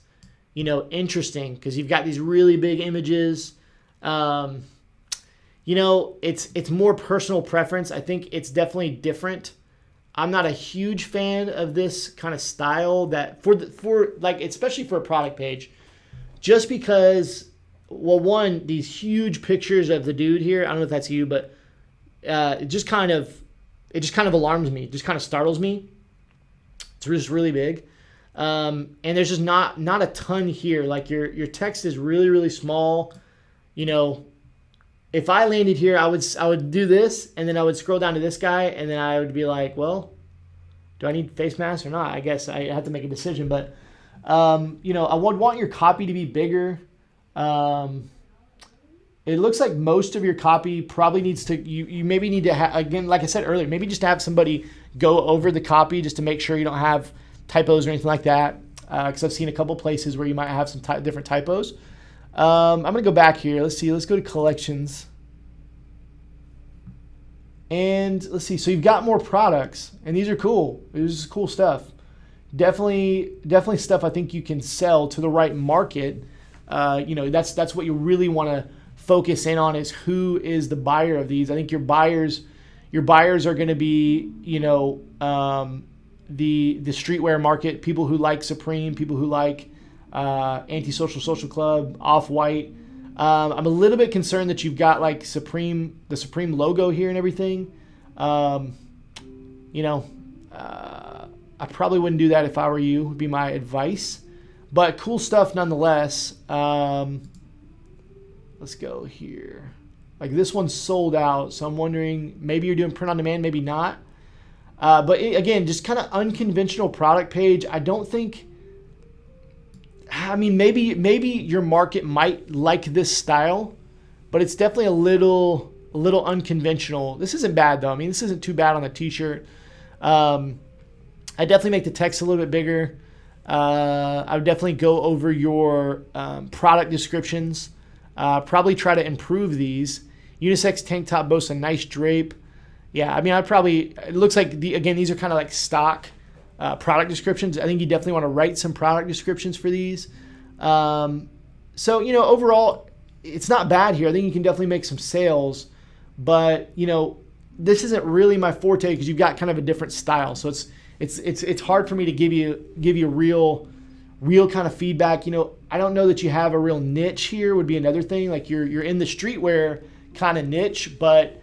interesting because you've got these really big images. It's more personal preference. I think it's definitely different. I'm not a huge fan of this kind of style that especially for a product page, just because. Well, one, these huge pictures of the dude here. I don't know if that's you, but it just kind of alarms me. It just kind of startles me. It's just really big, and there's just not a ton here. Like your text is really, really small. If I landed here, I would do this, and then I would scroll down to this guy, and then I would be like, well, do I need face masks or not? I guess I have to make a decision, but I would want your copy to be bigger. It looks like most of your copy probably needs to, you maybe need to have, again, like I said earlier, maybe just have somebody go over the copy just to make sure you don't have typos or anything like that, because I've seen a couple places where you might have some different typos. I'm going to go back here. Let's see. Let's go to collections. And let's see. So you've got more products, and these are cool. This is cool stuff. Definitely stuff I think you can sell to the right market. That's what you really want to focus in on, is who is the buyer of these. I think your buyers are going to be, the streetwear market, people who like Supreme, people who like Antisocial Social Club, Off-White. I'm a little bit concerned that you've got like the Supreme logo here and everything. I probably wouldn't do that if I were you, would be my advice. But cool stuff nonetheless. Let's go here. Like this one's sold out, so I'm wondering, maybe you're doing print on demand, maybe not. But again, just kind of unconventional product page. I don't think, maybe your market might like this style, but it's definitely a little unconventional. This isn't bad though. This isn't too bad on the t-shirt. I definitely make the text a little bit bigger. I would definitely go over your product descriptions. Probably try to improve these. Unisex tank top boasts a nice drape. Yeah, it looks like, these are kind of like stock product descriptions. I think you definitely want to write some product descriptions for these. Overall, it's not bad here. I think you can definitely make some sales, but this isn't really my forte because you've got kind of a different style. So it's hard for me to give you real kind of feedback. I don't know that you have a real niche here, would be another thing. Like you're in the streetwear kind of niche, but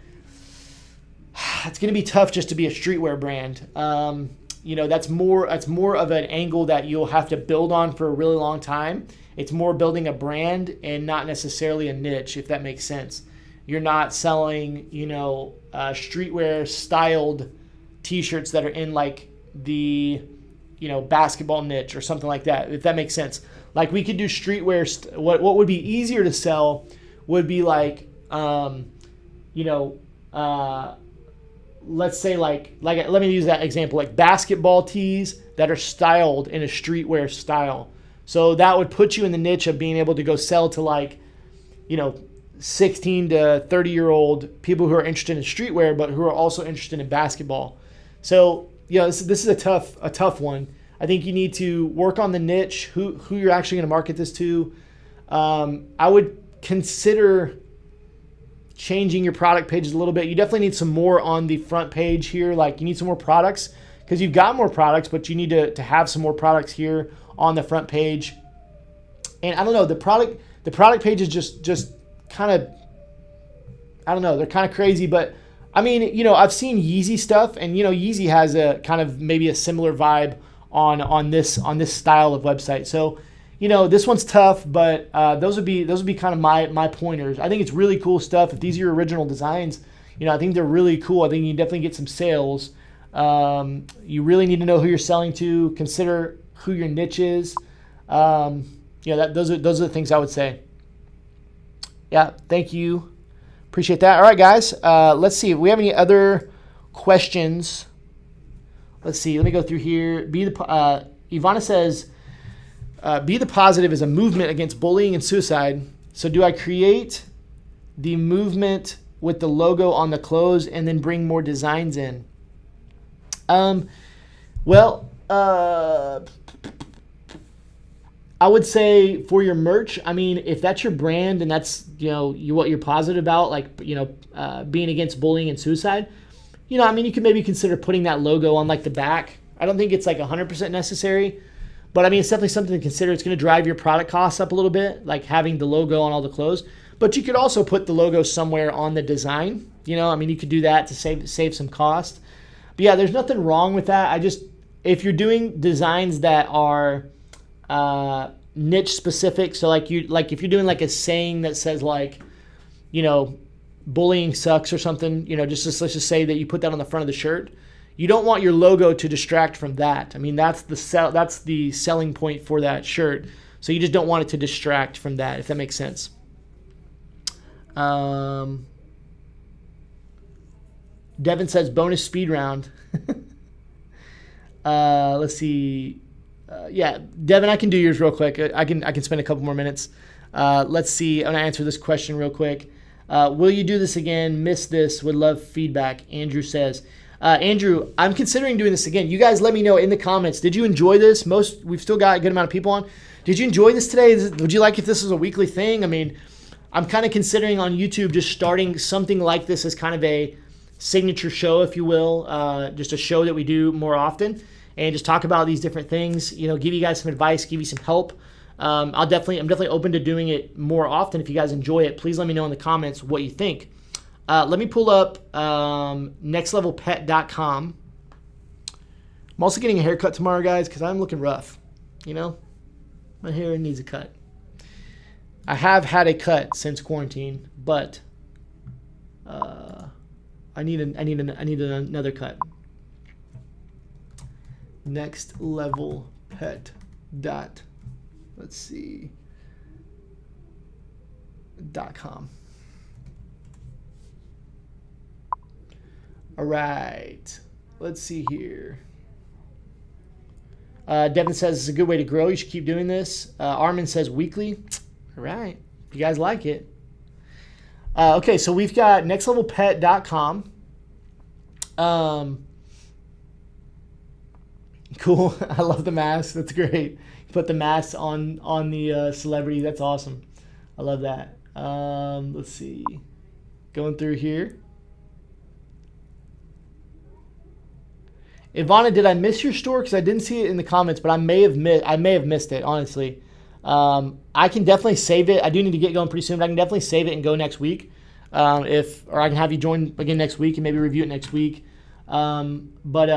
it's going to be tough just to be a streetwear brand. That's more of an angle that you'll have to build on for a really long time. It's more building a brand and not necessarily a niche, if that makes sense. You're not selling, streetwear styled t-shirts that are in like the, basketball niche or something like that, if that makes sense. Like we could do streetwear. What would be easier to sell would be like, let's say like let me use that example, like basketball tees that are styled in a streetwear style. So that would put you in the niche of being able to go sell to like, 16 to 30-year-old people who are interested in streetwear, but who are also interested in basketball. So, this is a tough one. I think you need to work on the niche, who you're actually going to market this to. I would consider changing your product pages a little bit. You definitely need some more on the front page here. Like you need some more products because you've got more products, but you need to have some more products here on the front page. And I don't know, the product page is just kind of, I don't know, they're kind of crazy, but I've seen Yeezy stuff, and Yeezy has a kind of maybe a similar vibe on this style of website. So, this one's tough, but those would be kind of my pointers. I think it's really cool stuff. If these are your original designs, I think they're really cool. I think you can definitely get some sales. You really need to know who you're selling to. Consider who your niche is. Those are the things I would say. Yeah, thank you. Appreciate that. All right, guys. Let's see if we have any other questions. Let's see. Let me go through here. Ivana says, Be the Positive is a movement against bullying and suicide. So do I create the movement with the logo on the clothes and then bring more designs in? I would say for your merch, if that's your brand and that's, what you're positive about, like, being against bullying and suicide, you can maybe consider putting that logo on like the back. I don't think it's like 100% necessary, but it's definitely something to consider. It's going to drive your product costs up a little bit, like having the logo on all the clothes, but you could also put the logo somewhere on the design. You could do that to save some cost. But yeah, there's nothing wrong with that. If you're doing designs that are, niche specific. So if you're doing like a saying that says like, bullying sucks or something, let's just say that you put that on the front of the shirt. You don't want your logo to distract from that. That's the selling point for that shirt. So you just don't want it to distract from that, if that makes sense. Devin says bonus speed round. Let's see. Yeah, Devin, I can do yours real quick. I can spend a couple more minutes. Let's see. I'm gonna answer this question real quick. Will you do this again? Missed this. Would love feedback. Andrew says. Andrew, I'm considering doing this again. You guys let me know in the comments. Did you enjoy this? We've still got a good amount of people on. Did you enjoy this today? Would you like if this was a weekly thing? I mean, I'm kind of considering on YouTube just starting something like this as kind of a signature show, if you will, just a show that we do more often and just talk about these different things, give you guys some advice, give you some help. I'm definitely open to doing it more often. If you guys enjoy it, please let me know in the comments what you think. Let me pull up nextlevelpet.com. I'm also getting a haircut tomorrow, guys, because I'm looking rough. My hair needs a cut. I have had a cut since quarantine, but I need another cut. Next level pet dot. Let's see. .com. All right. Let's see here. Devin says it's a good way to grow. You should keep doing this. Armin says weekly. All right. If you guys like it. Okay, so we've got nextlevelpet.com. Cool. I love the mask. That's great. You put the mask on the celebrity. That's awesome. I love that. Let's see. Going through here. Ivana, did I miss your store? Because I didn't see it in the comments, but I may have missed it, honestly. I can definitely save it. I do need to get going pretty soon, but I can definitely save it and go next week. Or I can have you join again next week and maybe review it next week. But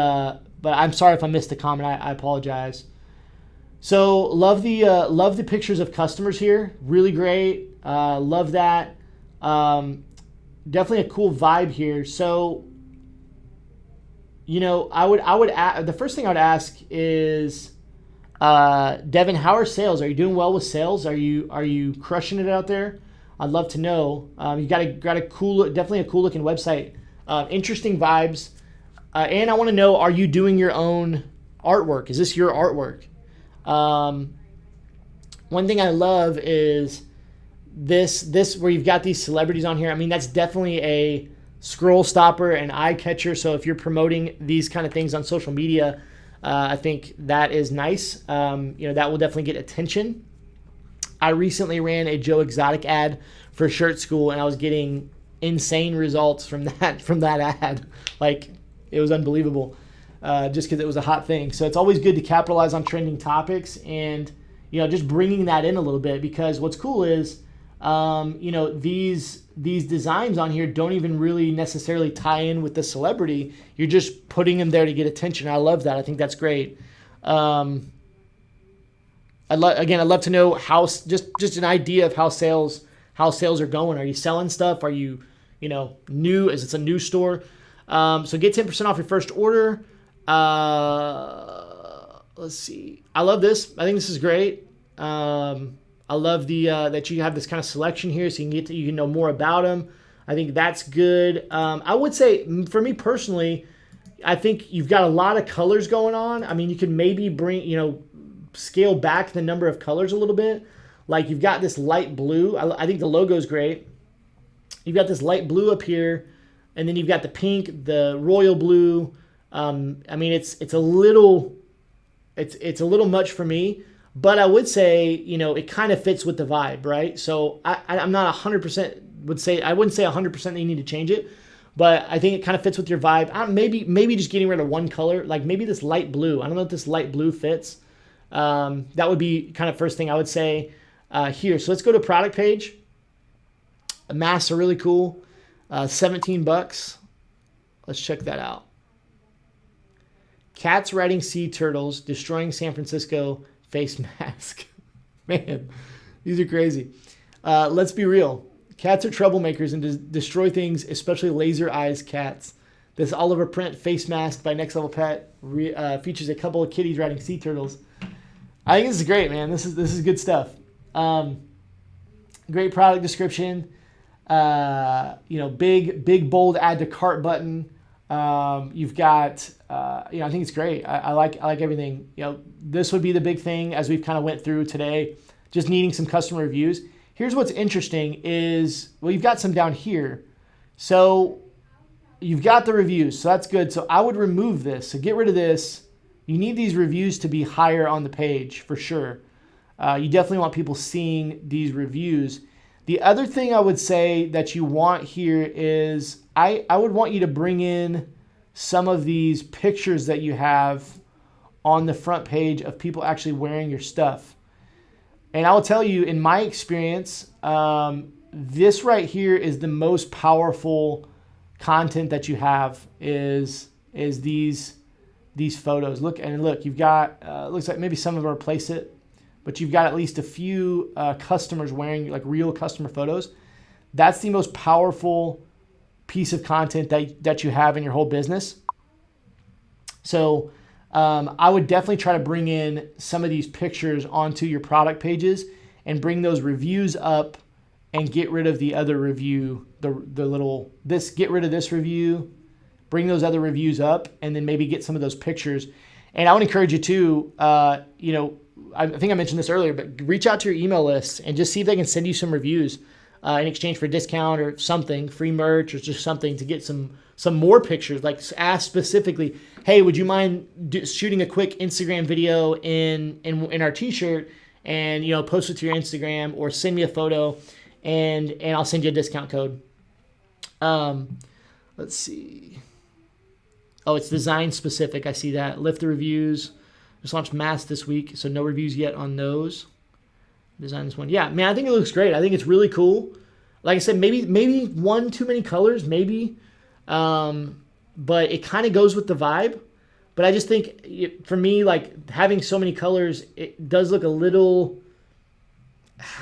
I'm sorry if I missed the comment. I apologize. So love the pictures of customers here. Really great. Love that. Definitely a cool vibe here. So, the first thing I would ask is, Devin, how are sales? Are you doing well with sales? Are you crushing it out there? I'd love to know. You got a definitely a cool looking website. Interesting vibes. And I want to know, are you doing your own artwork? Is this your artwork? One thing I love is this where you've got these celebrities on here. I mean, that's definitely a scroll stopper and eye catcher. So if you're promoting these kind of things on social media, I think that is nice. That will definitely get attention. I recently ran a Joe Exotic ad for Shirt School, and I was getting insane results from that ad. Like, it was unbelievable, just because it was a hot thing. So it's always good to capitalize on trending topics and just bringing that in a little bit, because what's cool is these designs on here don't even really necessarily tie in with the celebrity. You're just putting them there to get attention. I love that. I think that's great. I'd love to know how, just an idea of how sales are going. Are you selling stuff? Are you new? Is it a new store? So get 10% off your first order. Let's see. I love this. I think this is great. I love that you have this kind of selection here, so you can know more about them. I think that's good. I would say, for me personally, I think you've got a lot of colors going on. I mean, you can maybe scale back the number of colors a little bit. Like, you've got this light blue. I think the logo is great. You've got this light blue up here, and then you've got the pink, the royal blue. I mean, it's a little much for me. But I would say, it kind of fits with the vibe, right? So I'm not 100% I wouldn't say 100% that you need to change it, but I think it kind of fits with your vibe. Maybe just getting rid of one color, like maybe this light blue. I don't know if this light blue fits. That would be kind of first thing I would say here. So let's go to product page. The masks are really cool. $17. Let's check that out. Cats riding sea turtles, destroying San Francisco. Face mask. Man, these are crazy. Let's be real. Cats are troublemakers and destroy things, especially laser eyes cats. This Oliver print face mask by Next Level Pet features a couple of kitties riding sea turtles. I think this is great, man. This is good stuff. Great product description. Big bold add to cart button. You've got, I think it's great. I like everything. This would be the big thing as we've kind of went through today, just needing some customer reviews. Here's what's interesting is, well, you've got some down here. So you've got the reviews, so that's good. So I would remove this. So get rid of this. You need these reviews to be higher on the page for sure. You definitely want people seeing these reviews. The other thing I would say that you want here is I would want you to bring in some of these pictures that you have on the front page of people actually wearing your stuff. And I will tell you, in my experience, this right here is the most powerful content that you have is these photos. Look, you've got, looks like maybe some of them replace it, but you've got at least a few customers wearing like real customer photos. That's the most powerful piece of content that you have in your whole business. So I would definitely try to bring in some of these pictures onto your product pages and bring those reviews up and get rid of the other review, get rid of this review, bring those other reviews up, and then maybe get some of those pictures. And I would encourage you to, I think I mentioned this earlier, but reach out to your email list and just see if they can send you some reviews in exchange for a discount or something, free merch or just something to get some more pictures. Like ask specifically, hey, would you mind shooting a quick Instagram video in our t-shirt and post it to your Instagram, or send me a photo and I'll send you a discount code. Let's see. Oh, it's design specific. I see that. Lift the reviews. Just launched masks this week, so no reviews yet on those. Design this one. Yeah, man, I think it looks great. I think it's really cool. Like I said, maybe one too many colors, maybe. But it kind of goes with the vibe. But I just think, for me, like having so many colors, it does look a little,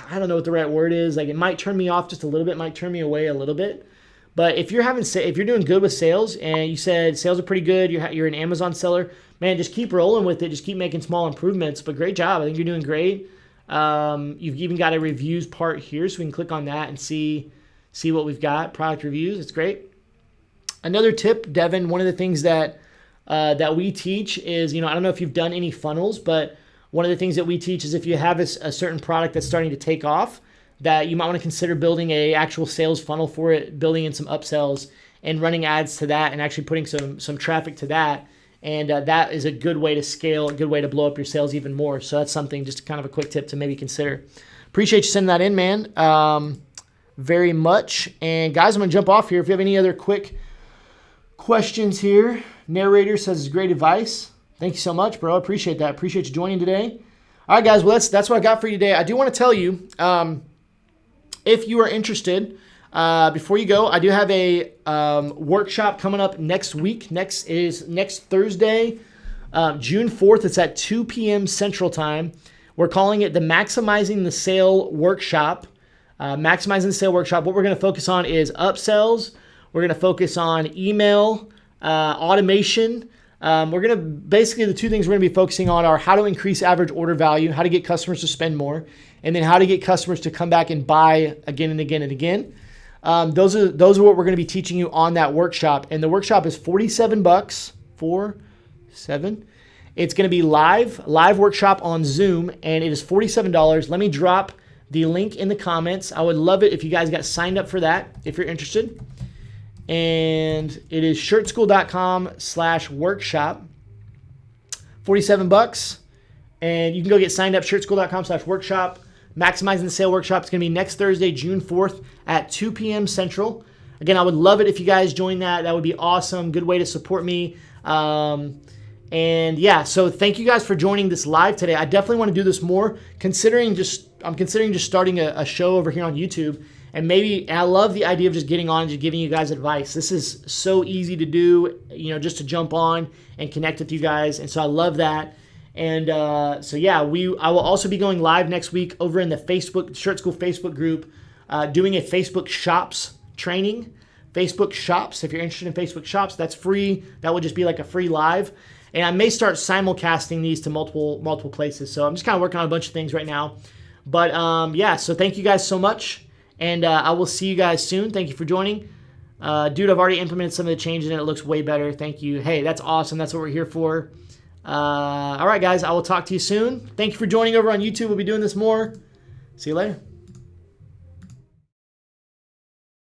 I don't know what the right word is. Like it might turn me off just a little bit, might turn me away a little bit. But if you're doing good with sales, and you said sales are pretty good, you're an Amazon seller, man, just keep rolling with it. Just keep making small improvements. But great job. I think you're doing great. You've even got a reviews part here, so we can click on that and see what we've got. Product reviews. It's great. Another tip, Devin, one of the things that we teach is, I don't know if you've done any funnels, but one of the things that we teach is if you have a certain product that's starting to take off, that you might want to consider building a actual sales funnel for it, building in some upsells and running ads to that, and actually putting some traffic to that. And that is a good way to scale, a good way to blow up your sales even more. So that's something, just kind of a quick tip to maybe consider. Appreciate you sending that in, man. Very much. And guys, I'm going to jump off here. If you have any other quick questions here, narrator says it's great advice. Thank you so much, bro. I appreciate that. Appreciate you joining today. All right, guys. Well, that's what I got for you today. I do want to tell you, if you are interested, before you go, I do have a workshop coming up next week. Next Thursday, June 4th. It's at 2 p.m. Central Time. We're calling it the Maximizing the Sale Workshop. Maximizing the Sale Workshop. What we're going to focus on is upsells. We're going to focus on email, automation. Basically the two things we're going to be focusing on are how to increase average order value, how to get customers to spend more, and then how to get customers to come back and buy again and again and again. Those are what we're going to be teaching you on that workshop. And the workshop is $47. It's going to be live workshop on Zoom, and it is $47. Let me drop the link in the comments. I would love it if you guys got signed up for that, if you're interested. And it is shirtschool.com/workshop. $47. And you can go get signed up, shirtschool.com/workshop. Maximizing the Sale Workshop is going to be next Thursday, June 4th at 2 p.m. Central. Again, I would love it if you guys join that. That would be awesome. Good way to support me. And yeah, so thank you guys for joining this live today. I definitely want to do this more, I'm considering just starting a show over here on YouTube. And I love the idea of just getting on and just giving you guys advice. This is so easy to do, just to jump on and connect with you guys. And so I love that. And so yeah, I will also be going live next week over in the Shirt School Facebook group, doing a Facebook Shops training. Facebook Shops, if you're interested in Facebook Shops, that's free. That would just be like a free live. And I may start simulcasting these to multiple places. So I'm just kind of working on a bunch of things right now. But yeah, so thank you guys so much. And I will see you guys soon. Thank you for joining. Dude, I've already implemented some of the changes and it looks way better. Thank you. Hey, that's awesome. That's what we're here for. All right, guys, I will talk to you soon. Thank you for joining over on YouTube. We'll be doing this more. See you later.